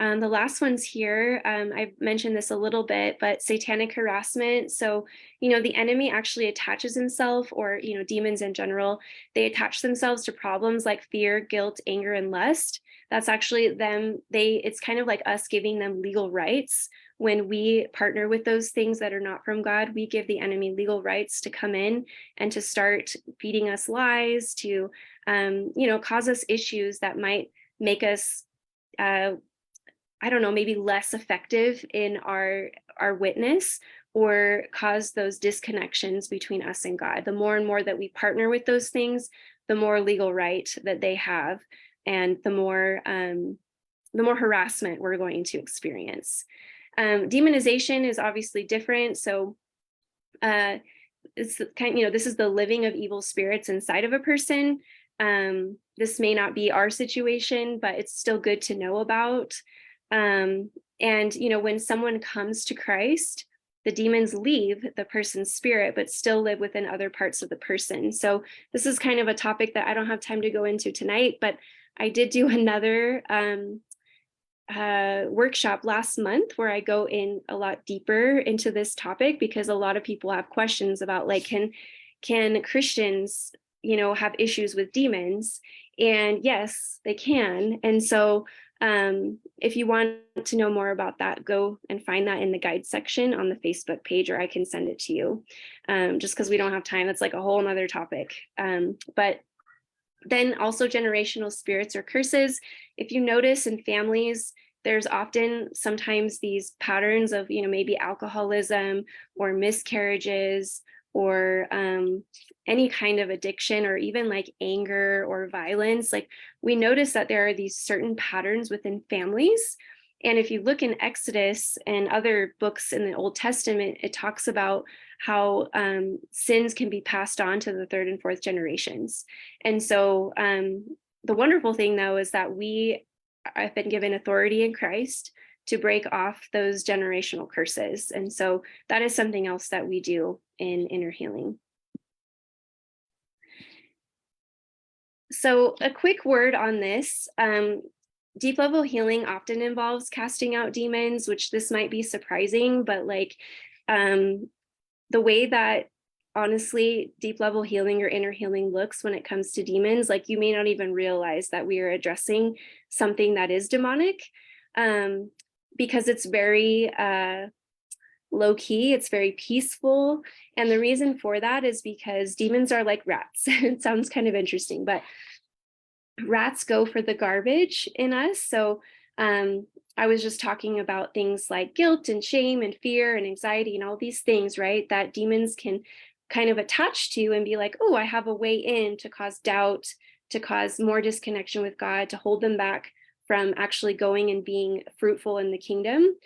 The last one's here. I've mentioned this a little bit, but satanic harassment. So, the enemy actually attaches himself, or, demons in general, they attach themselves to problems like fear, guilt, anger, and lust. That's actually them. It's kind of like us giving them legal rights. When we partner with those things that are not from God, we give the enemy legal rights to come in and to start feeding us lies, to, cause us issues that might make us, I don't know, maybe less effective in our witness, or cause those disconnections between us and God. The more and more that we partner with those things, the more legal right that they have, and the more harassment we're going to experience. Demonization is obviously different. So it's this is the living of evil spirits inside of a person. This may not be our situation, but it's still good to know about. And, when someone comes to Christ, the demons leave the person's spirit, but still live within other parts of the person. So this is kind of a topic that I don't have time to go into tonight, but I did do another workshop last month where I go in a lot deeper into this topic, because a lot of people have questions about, like, can Christians, have issues with demons? And yes, they can. And so if you want to know more about that, go and find that in the guide section on the Facebook page, or I can send it to you. Just because we don't have time, it's like a whole nother topic. But then also generational spirits or curses. If you notice in families, there's often sometimes these patterns of, maybe alcoholism or miscarriages, or any kind of addiction, or even like anger or violence. Like, we notice that there are these certain patterns within families. And if you look in Exodus and other books in the Old Testament, it talks about how sins can be passed on to the third and fourth generations. And so the wonderful thing, though, is that we have been given authority in Christ to break off those generational curses. And so that is something else that we do in inner healing. So a quick word on this. Deep level healing often involves casting out demons, which this might be surprising, but the way that, honestly, deep level healing or inner healing looks when it comes to demons, like, you may not even realize that we are addressing something that is demonic, because it's very low key, it's very peaceful. And the reason for that is because demons are like rats. It sounds kind of interesting, but rats go for the garbage in us. So I was just talking about things like guilt and shame and fear and anxiety and all these things, right, that demons can kind of attach to and be like, oh, I have a way in to cause doubt, to cause more disconnection with God, to hold them back from actually going and being fruitful in the kingdom.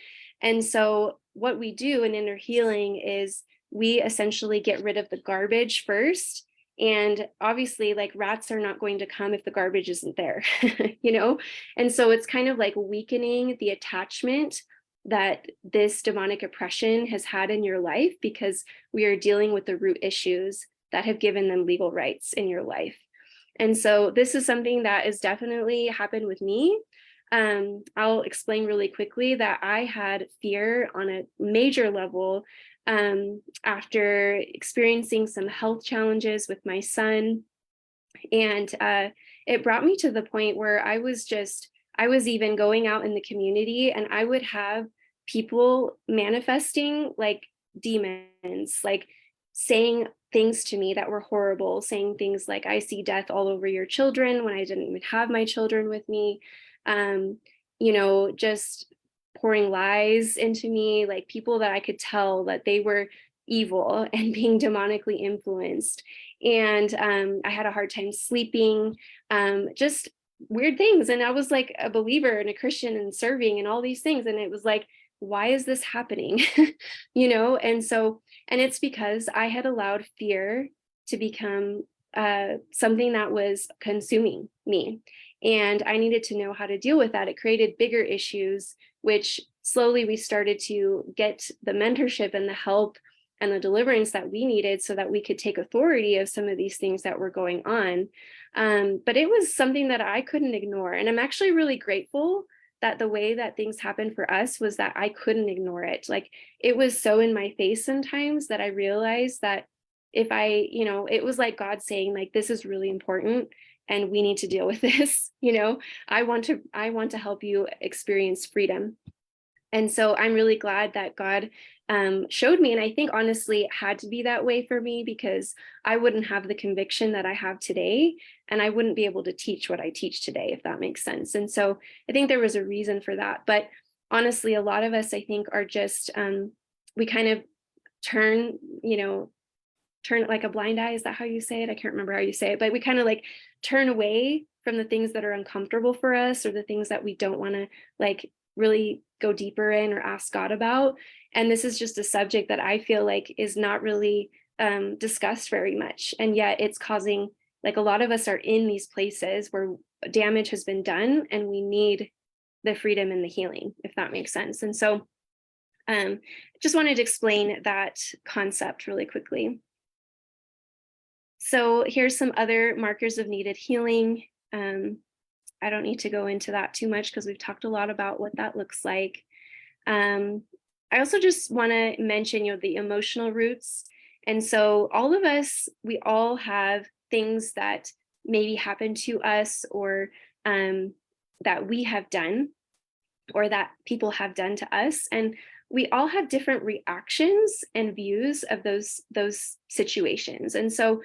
And so what we do in inner healing is we essentially get rid of the garbage first. And obviously, like, rats are not going to come if the garbage isn't there, And so it's kind of like weakening the attachment that this demonic oppression has had in your life, because we are dealing with the root issues that have given them legal rights in your life. And so this is something that has definitely happened with me. I'll explain really quickly that I had fear on a major level after experiencing some health challenges with my son. And it brought me to the point where I was even going out in the community, and I would have people manifesting like demons, like saying things to me that were horrible, saying things like, I see death all over your children, when I didn't even have my children with me. Just pouring lies into me, like people that I could tell that they were evil and being demonically influenced. And I had a hard time sleeping, just weird things. And I was like a believer and a Christian and serving and all these things. And it was like, why is this happening? And it's because I had allowed fear to become something that was consuming me. And I needed to know how to deal with that. It created bigger issues, which slowly we started to get the mentorship and the help and the deliverance that we needed so that we could take authority of some of these things that were going on. But it was something that I couldn't ignore. And I'm actually really grateful that the way that things happened for us was that I couldn't ignore it. Like it was so in my face sometimes that I realized that if it was like God saying, like, this is really important and we need to deal with this. I want to help you experience freedom. And so I'm really glad that God showed me. And I think honestly, it had to be that way for me because I wouldn't have the conviction that I have today. And I wouldn't be able to teach what I teach today, if that makes sense. And so I think there was a reason for that. But honestly, a lot of us, I think, are just, we kind of turn like a blind eye. Is that how you say it? I can't remember how you say it, but we kind of like turn away from the things that are uncomfortable for us or the things that we don't want to like really go deeper in or ask God about. And this is just a subject that I feel like is not really discussed very much. And yet it's causing, like, a lot of us are in these places where damage has been done and we need the freedom and the healing, if that makes sense. And so just wanted to explain that concept really quickly. So here's some other markers of needed healing. I don't need to go into that too much because we've talked a lot about what that looks like. I also just want to mention, the emotional roots. And so all of us, we all have things that maybe happened to us or that we have done or that people have done to us. And we all have different reactions and views of those situations. And so,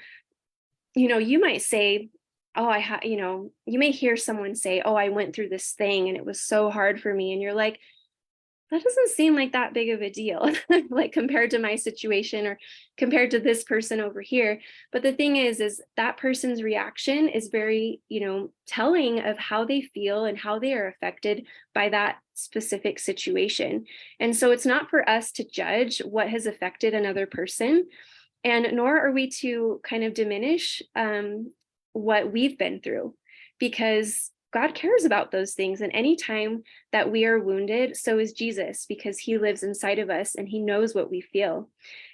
you might say, oh, you may hear someone say, oh, I went through this thing and it was so hard for me. And you're like, that doesn't seem like that big of a deal, like compared to my situation or compared to this person over here. But the thing is that person's reaction is very, telling of how they feel and how they are affected by that specific situation. And so it's not for us to judge what has affected another person, and nor are we to kind of diminish what we've been through, because God cares about those things. And anytime that we are wounded, so is Jesus, because he lives inside of us and he knows what we feel.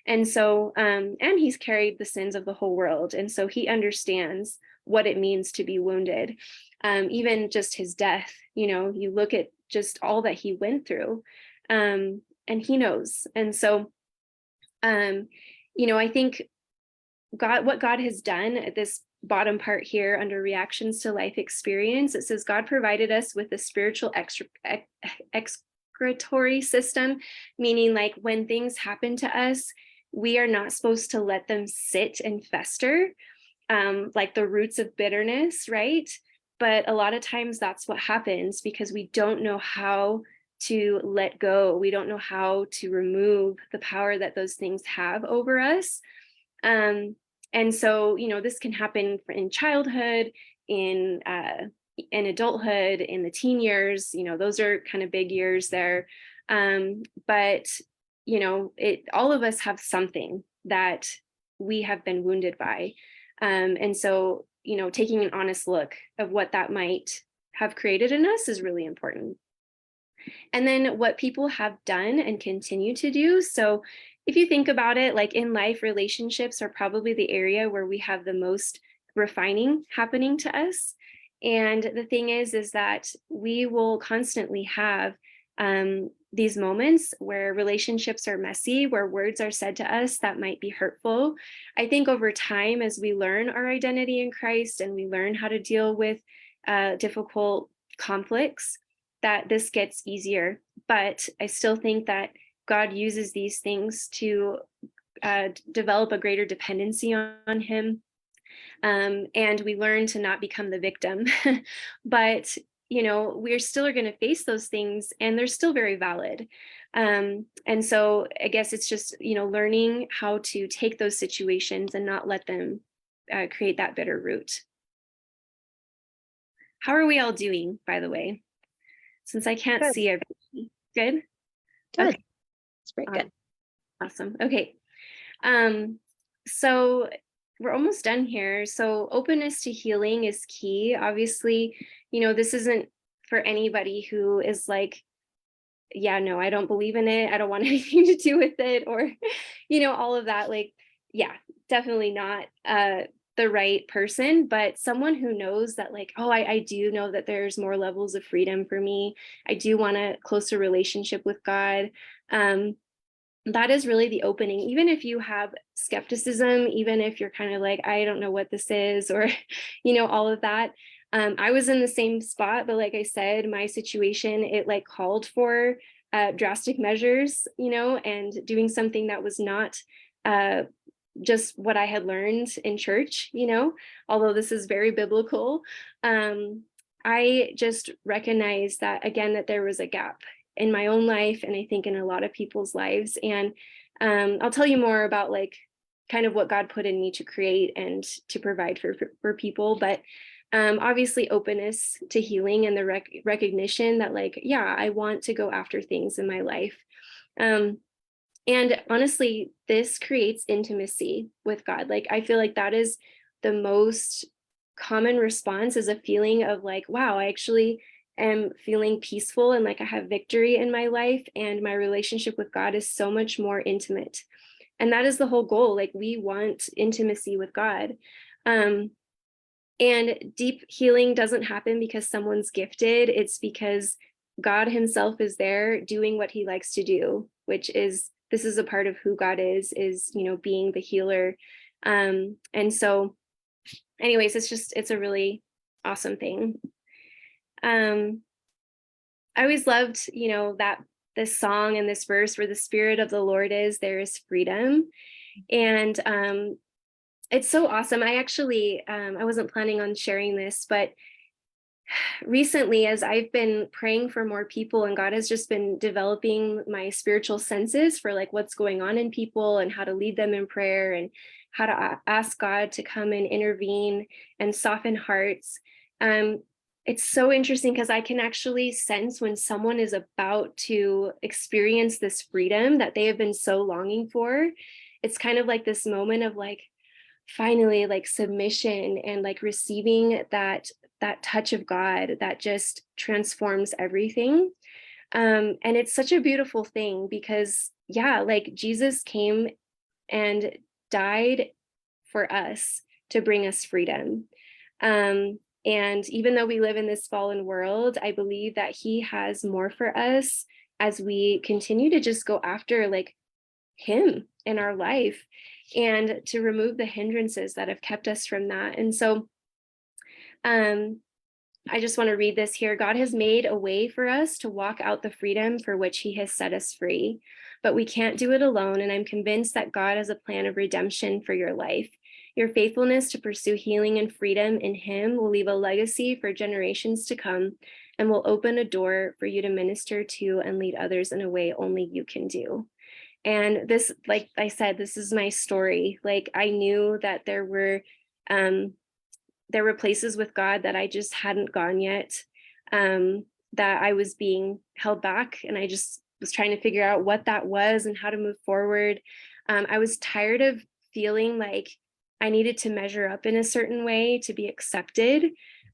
And so, and he's carried the sins of the whole world. And so he understands what it means to be wounded. Even just his death, you look at just all that he went through, and he knows. And so, I think what God has done at this bottom part here under reactions to life experience, it says God provided us with a spiritual excretory system, meaning like when things happen to us, we are not supposed to let them sit and fester, like the roots of bitterness, right? But a lot of times that's what happens because we don't know how to let go. We don't know how to remove the power that those things have over us. And so, this can happen in childhood, in adulthood, in the teen years, those are kind of big years there. But, all of us have something that we have been wounded by. And so, taking an honest look of what that might have created in us is really important. And then what people have done and continue to do. So if you think about it, like in life, relationships are probably the area where we have the most refining happening to us. And the thing is that we will constantly have these moments where relationships are messy, where words are said to us that might be hurtful. I think over time, as we learn our identity in Christ and we learn how to deal with difficult conflicts, that this gets easier. But I still think that God uses these things to develop a greater dependency on him. And we learn to not become the victim. But we're still going to face those things, and they're still very valid. And so I guess it's just learning how to take those situations and not let them create that bitter root. How are we all doing, by the way? Since I can't Good. see everybody. Good? Good. Okay. It's very good. Awesome. Okay. So we're almost done here. So openness to healing is key. Obviously, this isn't for anybody who is like, yeah, no, I don't believe in it. I don't want anything to do with it, or, all of that. Like, yeah, definitely not the right person, but someone who knows that, like, oh, I do know that there's more levels of freedom for me. I do want a closer relationship with God. That is really the opening. Even if you have skepticism, even if you're kind of like, I don't know what this is, or, all of that. I was in the same spot, but like I said, my situation, it like called for drastic measures, and doing something that was not just what I had learned in church, although this is very biblical. I just recognized that, again, that there was a gap in my own life, and I think in a lot of people's lives. And I'll tell you more about like kind of what God put in me to create and to provide for people. But obviously openness to healing and the recognition that, like, yeah, I want to go after things in my life. And honestly, this creates intimacy with God. Like, I feel like that is the most common response, is a feeling of like, wow, I actually am feeling peaceful, and like I have victory in my life, and my relationship with God is so much more intimate. And that is the whole goal. Like, we want intimacy with God. And deep healing doesn't happen because someone's gifted. It's because God himself is there doing what he likes to do, which is, this is a part of who God is, being the healer. And so anyways, it's a really awesome thing. I always loved, that this song and this verse, where the Spirit of the Lord is, there is freedom. And it's so awesome. I actually, I wasn't planning on sharing this, but recently, as I've been praying for more people, and God has just been developing my spiritual senses for like what's going on in people and how to lead them in prayer and how to ask God to come and intervene and soften hearts. It's so interesting because I can actually sense when someone is about to experience this freedom that they have been so longing for. It's kind of like this moment of like, finally, like submission and like receiving that touch of God that just transforms everything. And it's such a beautiful thing because, yeah, like Jesus came and died for us to bring us freedom. And even though we live in this fallen world, I believe that he has more for us as we continue to just go after like him in our life, and to remove the hindrances that have kept us from that. And so I just want to read this here. God has made a way for us to walk out the freedom for which he has set us free, but we can't do it alone. And I'm convinced that God has a plan of redemption for your life. Your faithfulness to pursue healing and freedom in him will leave a legacy for generations to come, and will open a door for you to minister to and lead others in a way only you can do. And this, like I said, this is my story. Like, I knew that there were places with God that I just hadn't gone yet, that I was being held back, and I just was trying to figure out what that was and how to move forward. I was tired of feeling like I needed to measure up in a certain way to be accepted.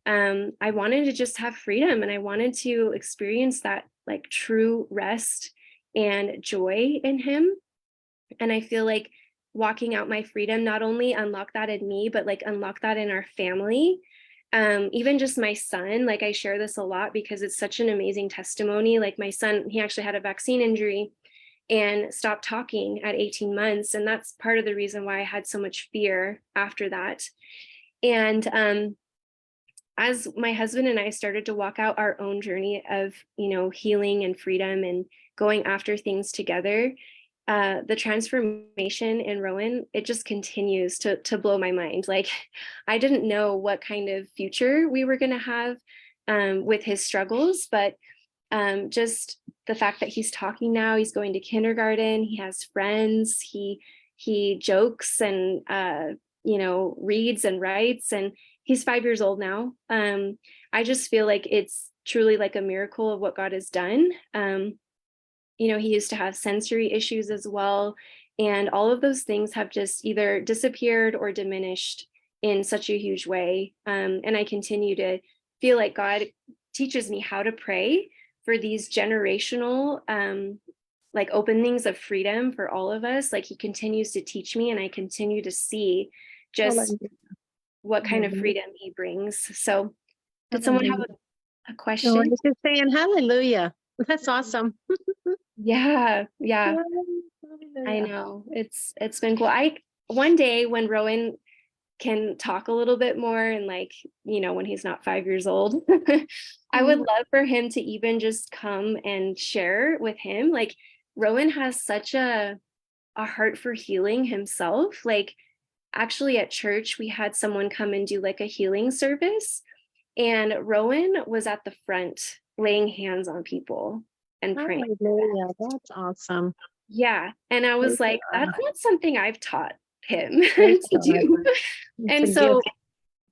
I wanted to just have freedom, and I wanted to experience that like true rest and joy in him. And I feel like walking out my freedom not only unlocked that in me, but like unlocked that in our family. even just my son, like I share this a lot because it's such an amazing testimony. Like my son, he actually had a vaccine injury and stopped talking at 18 months. And that's part of the reason why I had so much fear after that. And as my husband and I started to walk out our own journey of, healing and freedom and going after things together, the transformation in Rowan, it just continues to blow my mind. Like, I didn't know what kind of future we were going to have with his struggles, but just the fact that he's talking now, he's going to kindergarten, he has friends, he jokes and reads and writes, and he's 5 years old now. I just feel like it's truly like a miracle of what God has done. He used to have sensory issues as well. And all of those things have just either disappeared or diminished in such a huge way. And I continue to feel like God teaches me how to pray for these generational like openings of freedom for all of us. Like he continues to teach me, and I continue to see just what kind of freedom he brings. So did someone have a question? No, I was just saying hallelujah. That's awesome. Yeah. I know. It's been cool. One day when Rowan can talk a little bit more, and when he's not 5 years old, I would love for him to even just come and share with him. Like, Rowan has such a heart for healing himself. Like, actually at church, we had someone come and do like a healing service, and Rowan was at the front laying hands on people and praying. Hallelujah. That's awesome. Yeah. And I was like, that's not something I've taught him to do. And so,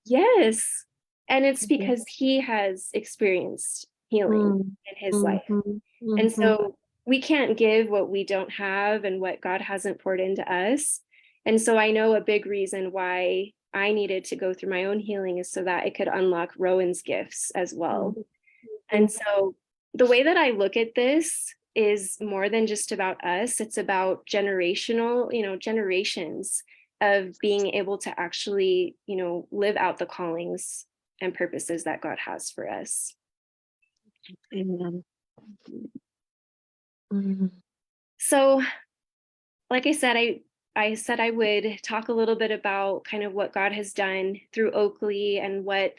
yes. And it's because he has experienced healing in his life. And so we can't give what we don't have and what God hasn't poured into us. And so I know a big reason why I needed to go through my own healing is so that it could unlock Rowan's gifts as well. And so the way that I look at this is more than just about us. It's about generational, generations of being able to actually, live out the callings and purposes that God has for us. Amen. So, like I said, I said I would talk a little bit about kind of what God has done through Oakley and what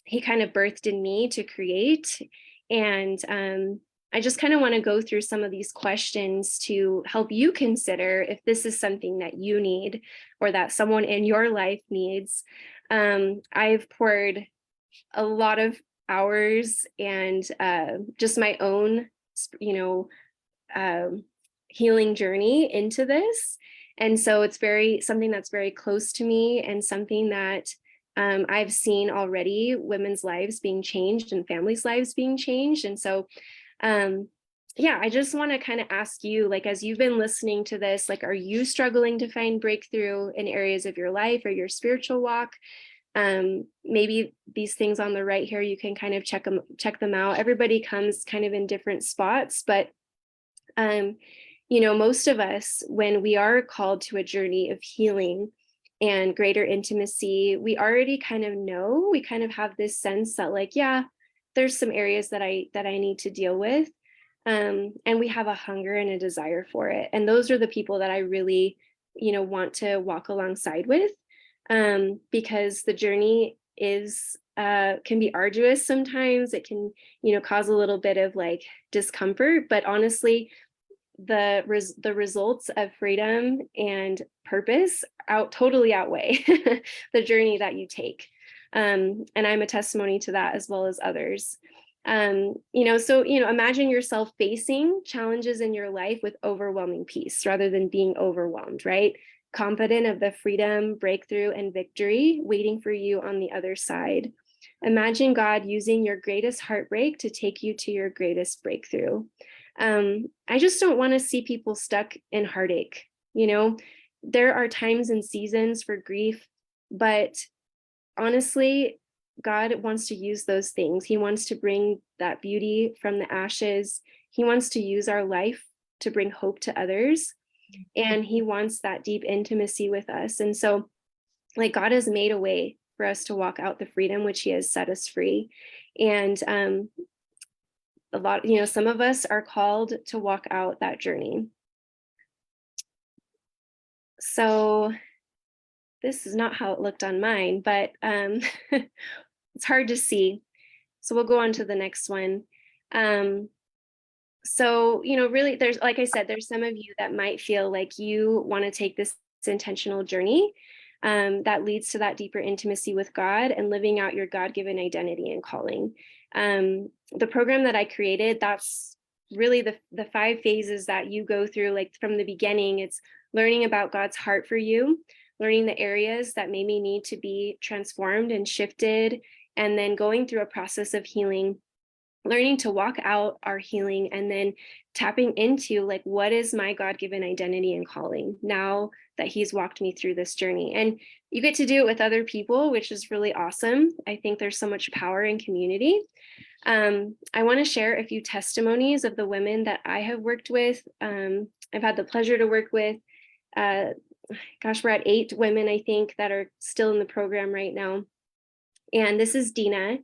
he kind of birthed in me to create. And I just kind of want to go through some of these questions to help you consider if this is something that you need or that someone in your life needs. I've poured a lot of hours and just my own, healing journey into this. And so it's something that's very close to me, and something that I've seen already women's lives being changed and families' lives being changed. And so, I just want to kind of ask you, like, as you've been listening to this, like, are you struggling to find breakthrough in areas of your life or your spiritual walk? Maybe these things on the right here, you can kind of check them out. Everybody comes kind of in different spots, but most of us, when we are called to a journey of healing and greater intimacy, we already kind of know, we kind of have this sense that, like, yeah, there's some areas that I need to deal with. And we have a hunger and a desire for it. And those are the people that I really, want to walk alongside with, because the journey can be arduous sometimes. It can, cause a little bit of like discomfort, but honestly, the results of freedom and purpose totally outweigh the journey that you take. And I'm a testimony to that, as well as others. So imagine yourself facing challenges in your life with overwhelming peace rather than being overwhelmed, right? Confident of the freedom, breakthrough, and victory waiting for you on the other side. Imagine God using your greatest heartbreak to take you to your greatest breakthrough. I just don't want to see people stuck in heartache. There are times and seasons for grief, but honestly, God wants to use those things. He wants to bring that beauty from the ashes. He wants to use our life to bring hope to others. And he wants that deep intimacy with us. And so, like, God has made a way for us to walk out the freedom which he has set us free. And a lot, some of us are called to walk out that journey. So this is not how it looked on mine, but it's hard to see. So we'll go on to the next one. So, really, there's, like I said, there's some of you that might feel like you want to take this intentional journey that leads to that deeper intimacy with God and living out your God-given identity and calling. The program that I created, that's really the 5 phases that you go through, like from the beginning. It's learning about God's heart for you, learning the areas that maybe need to be transformed and shifted, and then going through a process of healing, learning to walk out our healing, and then tapping into like, what is my God-given identity and calling now that he's walked me through this journey? And you get to do it with other people, which is really awesome. I think there's so much power in community. I want to share a few testimonies of the women that I have worked with. I've had the pleasure to work with, we're at 8 women, I think, that are still in the program right now. And this is Dina.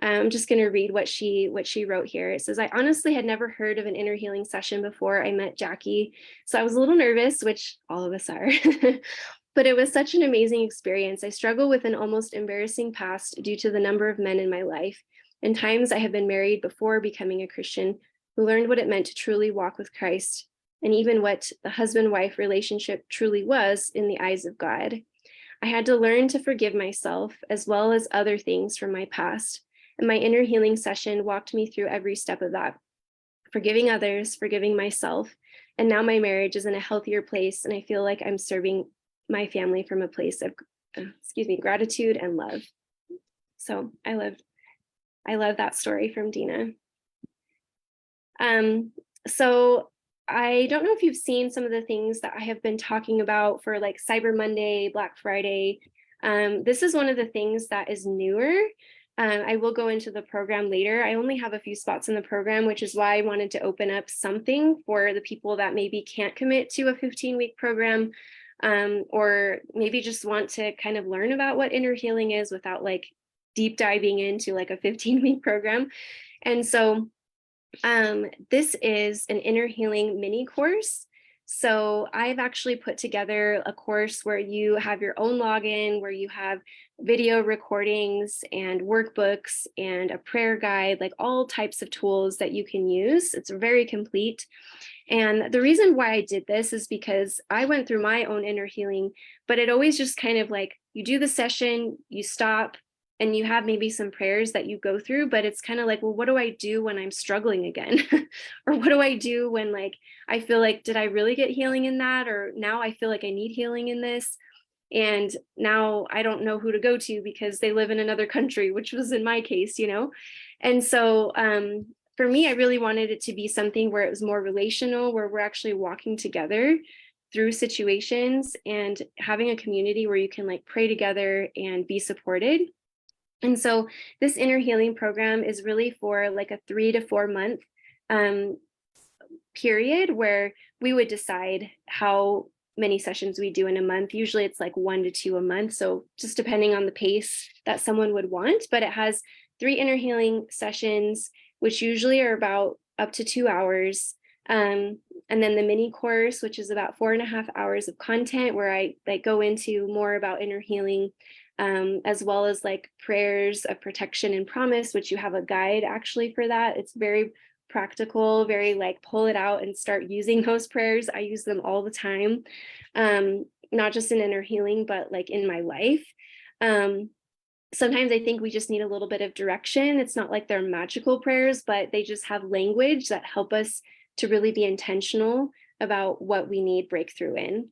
I'm just going to read what she wrote here. It says, I honestly had never heard of an inner healing session before I met Jackie. So I was a little nervous, which all of us are, but it was such an amazing experience. I struggle with an almost embarrassing past due to the number of men in my life. And times I have been married before becoming a Christian who learned what it meant to truly walk with Christ, and even what the husband-wife relationship truly was in the eyes of God. I had to learn to forgive myself as well as other things from my past. And my inner healing session walked me through every step of that, forgiving others, forgiving myself. And now my marriage is in a healthier place, and I feel like I'm serving my family from a place of, gratitude and love. So I love that story from Dina. So I don't know if you've seen some of the things that I have been talking about for like Cyber Monday, Black Friday. This is one of the things that is newer. I will go into the program later. I only have a few spots in the program, which is why I wanted to open up something for the people that maybe can't commit to a 15-week program, or maybe just want to kind of learn about what inner healing is without like deep diving into like a 15-week program. And so this is an inner healing mini course. So I've actually put together a course where you have your own login, where you have video recordings and workbooks and a prayer guide, like all types of tools that you can use. It's very complete. And the reason why I did this is because I went through my own inner healing, but it always just kind of like, you do the session, you stop, and you have maybe some prayers that you go through, but it's kind of like, well, what do I do when I'm struggling again? Or what do I do when like, I feel like, did I really get healing in that? Or now I feel like I need healing in this. And now I don't know who to go to because they live in another country, which was in my case, And so for me, I really wanted it to be something where it was more relational, where we're actually walking together through situations and having a community where you can like pray together and be supported. And so this inner healing program is really for like a 3 to 4 month period where we would decide how many sessions we do in a month. Usually it's like 1 to 2 a month. So just depending on the pace that someone would want, but it has 3 inner healing sessions, which usually are about up to 2 hours. And then the mini course, which is about 4.5 hours of content where I like go into more about inner healing, as well as like prayers of protection and promise, which you have a guide actually for that. It's very practical, very like pull it out and start using those prayers. I use them all the time, not just in inner healing, but like in my life. Sometimes I think we just need a little bit of direction. It's not like they're magical prayers, but they just have language that help us to really be intentional about what we need breakthrough in.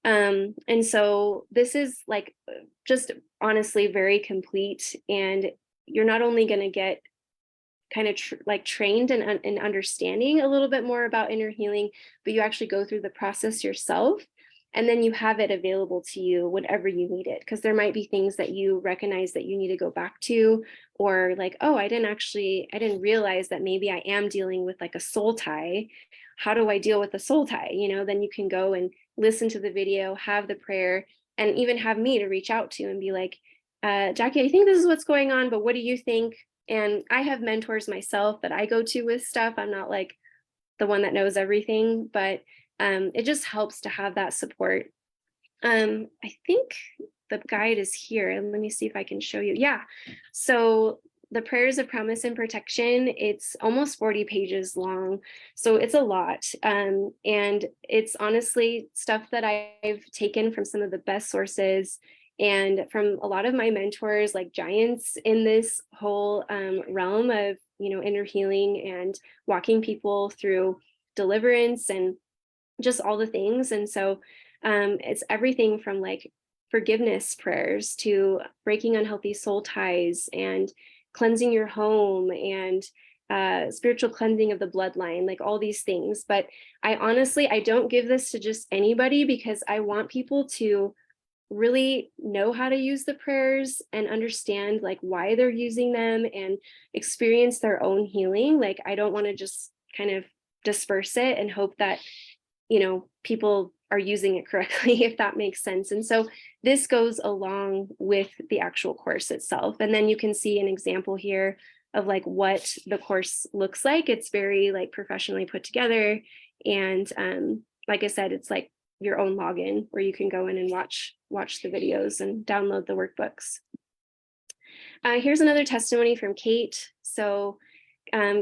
And so this is like just honestly very complete, and you're not only going to get kind of trained and understanding a little bit more about inner healing, but you actually go through the process yourself, and then you have it available to you whenever you need it, because there might be things that you recognize that you need to go back to, or like, oh, I didn't realize that maybe I am dealing with like a soul tie. How do I deal with a soul tie? Then you can go and listen to the video, have the prayer, and even have me to reach out to and be like, Jackie, I think this is what's going on, but what do you think? And I have mentors myself that I go to with stuff. I'm not like the one that knows everything, but it just helps to have that support. I think the guide is here, and let me see if I can show you. Yeah, so the prayers of promise and protection, it's almost 40 pages long, so it's a lot, and it's honestly stuff that I've taken from some of the best sources and from a lot of my mentors, like giants in this whole realm of, inner healing and walking people through deliverance and just all the things. And so it's everything from like forgiveness prayers to breaking unhealthy soul ties and cleansing your home and spiritual cleansing of the bloodline, like all these things. But I don't give this to just anybody, because I want people to really know how to use the prayers and understand like why they're using them and experience their own healing. Like, I don't want to just kind of disperse it and hope that people are using it correctly, if that makes sense. And so this goes along with the actual course itself. And then you can see an example here of like what the course looks like. It's very like professionally put together. And like I said, it's like your own login where you can go in and watch the videos and download the workbooks. Here's another testimony from Kate. So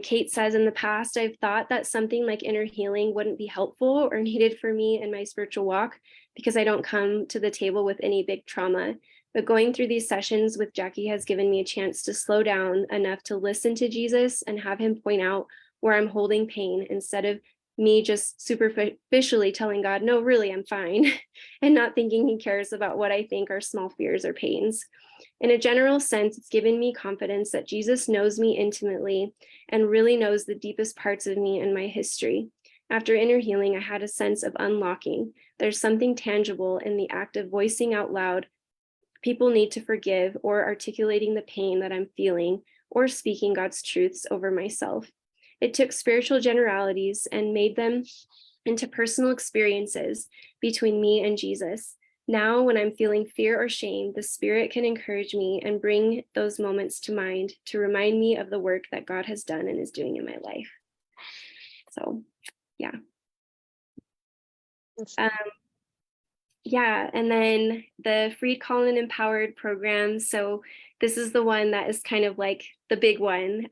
Kate says, in the past, I've thought that something like inner healing wouldn't be helpful or needed for me in my spiritual walk because I don't come to the table with any big trauma. But going through these sessions with Jackie has given me a chance to slow down enough to listen to Jesus and have him point out where I'm holding pain, instead of me just superficially telling God, no, really, I'm fine, and not thinking he cares about what I think are small fears or pains. In a general sense, it's given me confidence that Jesus knows me intimately and really knows the deepest parts of me and my history. After inner healing, I had a sense of unlocking. There's something tangible in the act of voicing out loud people need to forgive, or articulating the pain that I'm feeling, or speaking God's truths over myself. It took spiritual generalities and made them into personal experiences between me and Jesus. Now, when I'm feeling fear or shame, the Spirit can encourage me and bring those moments to mind to remind me of the work that God has done and is doing in my life. So, yeah. Yeah, and then the Freed, Called, and Empowered program. So this is the one that is kind of like the big one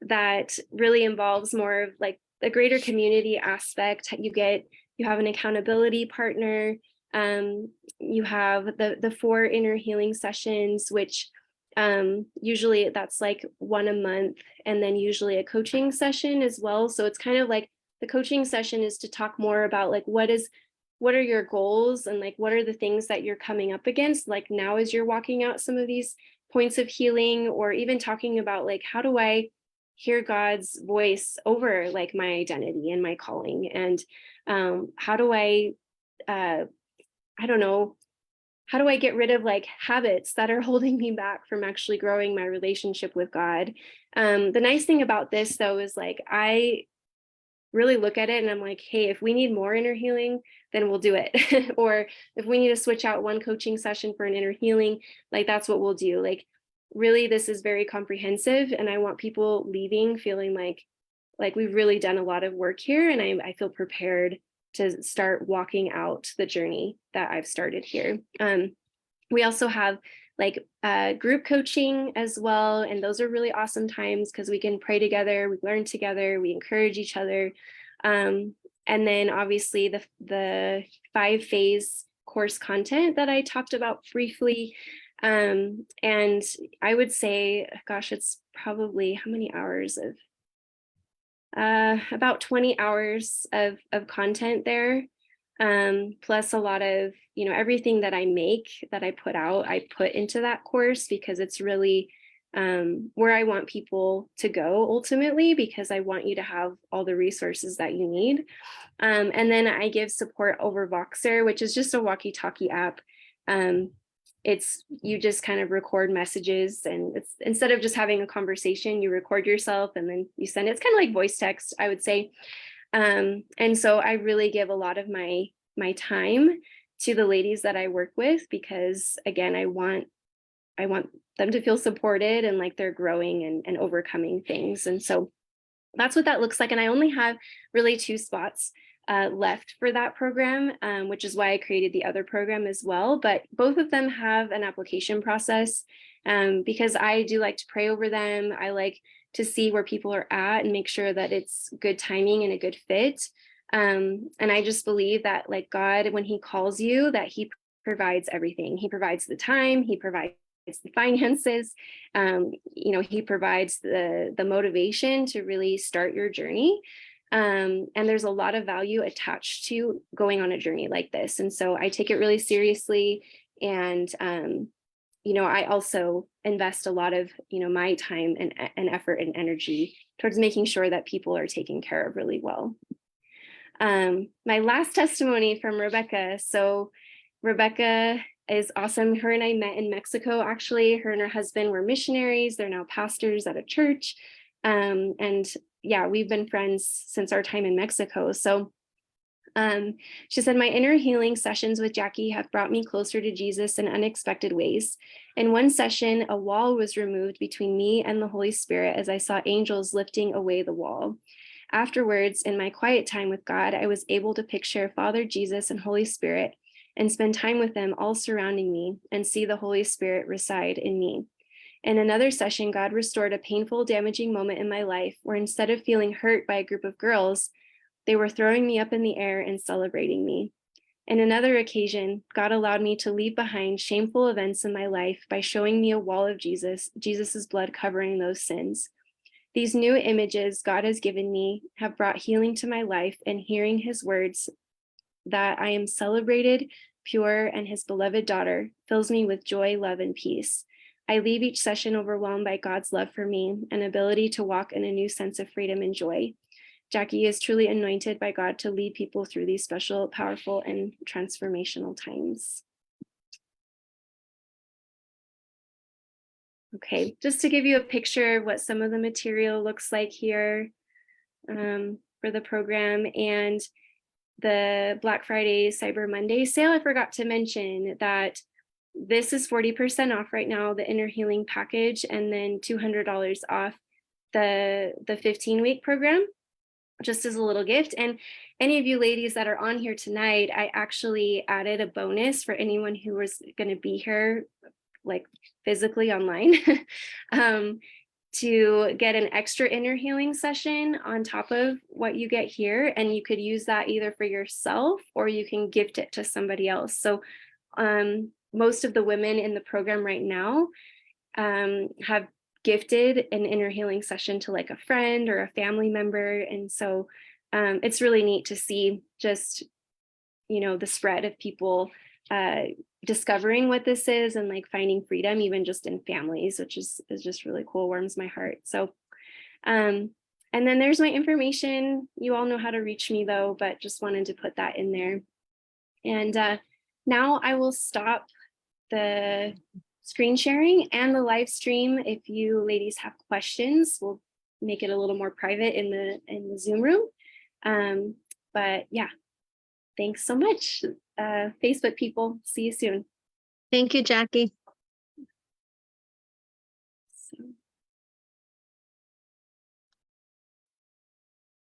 that really involves more of like the greater community aspect. You have an accountability partner. You have the 4 inner healing sessions, which usually that's like one a month, and then usually a coaching session as well. So it's kind of like the coaching session is to talk more about like what are your goals and like what are the things that you're coming up against, like now as you're walking out some of these points of healing, or even talking about like, how do I hear God's voice over like my identity and my calling, and how do I don't know, how do I get rid of like habits that are holding me back from actually growing my relationship with God? The nice thing about this though is like I really look at it and I'm like, hey, if we need more inner healing, then we'll do it. Or if we need to switch out one coaching session for an inner healing, like that's what we'll do. Like really, this is very comprehensive, and I want people leaving feeling like we've really done a lot of work here, and I feel prepared to start walking out the journey that I've started here. We also have like group coaching as well, and those are really awesome times because we can pray together, we learn together, we encourage each other. And then obviously the 5-phase course content that I talked about briefly. And I would say, gosh, it's probably how many hours of about 20 hours of content there, plus a lot of, everything that I make, that I put out, I put into that course, because it's really where I want people to go ultimately, because I want you to have all the resources that you need. And then I give support over Voxer, which is just a walkie-talkie app. You just kind of record messages, and it's instead of just having a conversation, you record yourself and then you send it. It's kind of like voice text, I would say. And so I really give a lot of my time to the ladies that I work with, because again, I want I want them to feel supported and like they're growing and overcoming things. And so that's what that looks like. And I only have really 2 spots left for that program, which is why I created the other program as well. But both of them have an application process because I do like to pray over them. I like to see where people are at and make sure that it's good timing and a good fit. And I just believe that like God, when he calls you, that he provides everything. He provides the time, he provides the finances, he provides the motivation to really start your journey. And there's a lot of value attached to going on a journey like this. And so I take it really seriously. And, I also invest a lot of, my time and effort and energy towards making sure that people are taken care of really well. My last testimony from Rebecca. So Rebecca is awesome. Her and I met in Mexico, actually. Her and her husband were missionaries. They're now pastors at a church. And yeah, we've been friends since our time in Mexico. So she said, my inner healing sessions with Jackie have brought me closer to Jesus in unexpected ways. In one session, a wall was removed between me and the Holy Spirit as I saw angels lifting away the wall. Afterwards, in my quiet time with God, I was able to picture Father Jesus and Holy Spirit and spend time with them all surrounding me and see the Holy Spirit reside in me. In another session, God restored a painful, damaging moment in my life where instead of feeling hurt by a group of girls, they were throwing me up in the air and celebrating me. In another occasion, God allowed me to leave behind shameful events in my life by showing me a wall of Jesus's blood covering those sins. These new images God has given me have brought healing to my life, and hearing his words that I am celebrated, pure, and his beloved daughter fills me with joy, love, and peace. I leave each session overwhelmed by God's love for me and ability to walk in a new sense of freedom and joy. Jackie is truly anointed by God to lead people through these special, powerful, and transformational times. Okay, just to give you a picture of what some of the material looks like here for the program and the Black Friday, Cyber Monday sale. I forgot to mention that this is 40% off right now, the inner healing package, and then $200 off the 15-week program, just as a little gift. And any of you ladies that are on here tonight, I actually added a bonus for anyone who was going to be here, like physically online, to get an extra inner healing session on top of what you get here. And you could use that either for yourself or you can gift it to somebody else. So most of the women in the program right now have gifted an inner healing session to like a friend or a family member. And so it's really neat to see just, the spread of people discovering what this is and like finding freedom, even just in families, which is just really cool, warms my heart. So, and then there's my information. You all know how to reach me though, but just wanted to put that in there. And now I will stop the screen sharing and the live stream. If you ladies have questions, we'll make it a little more private in the Zoom room. But yeah, thanks so much. Facebook people, see you soon. Thank you, Jackie. So.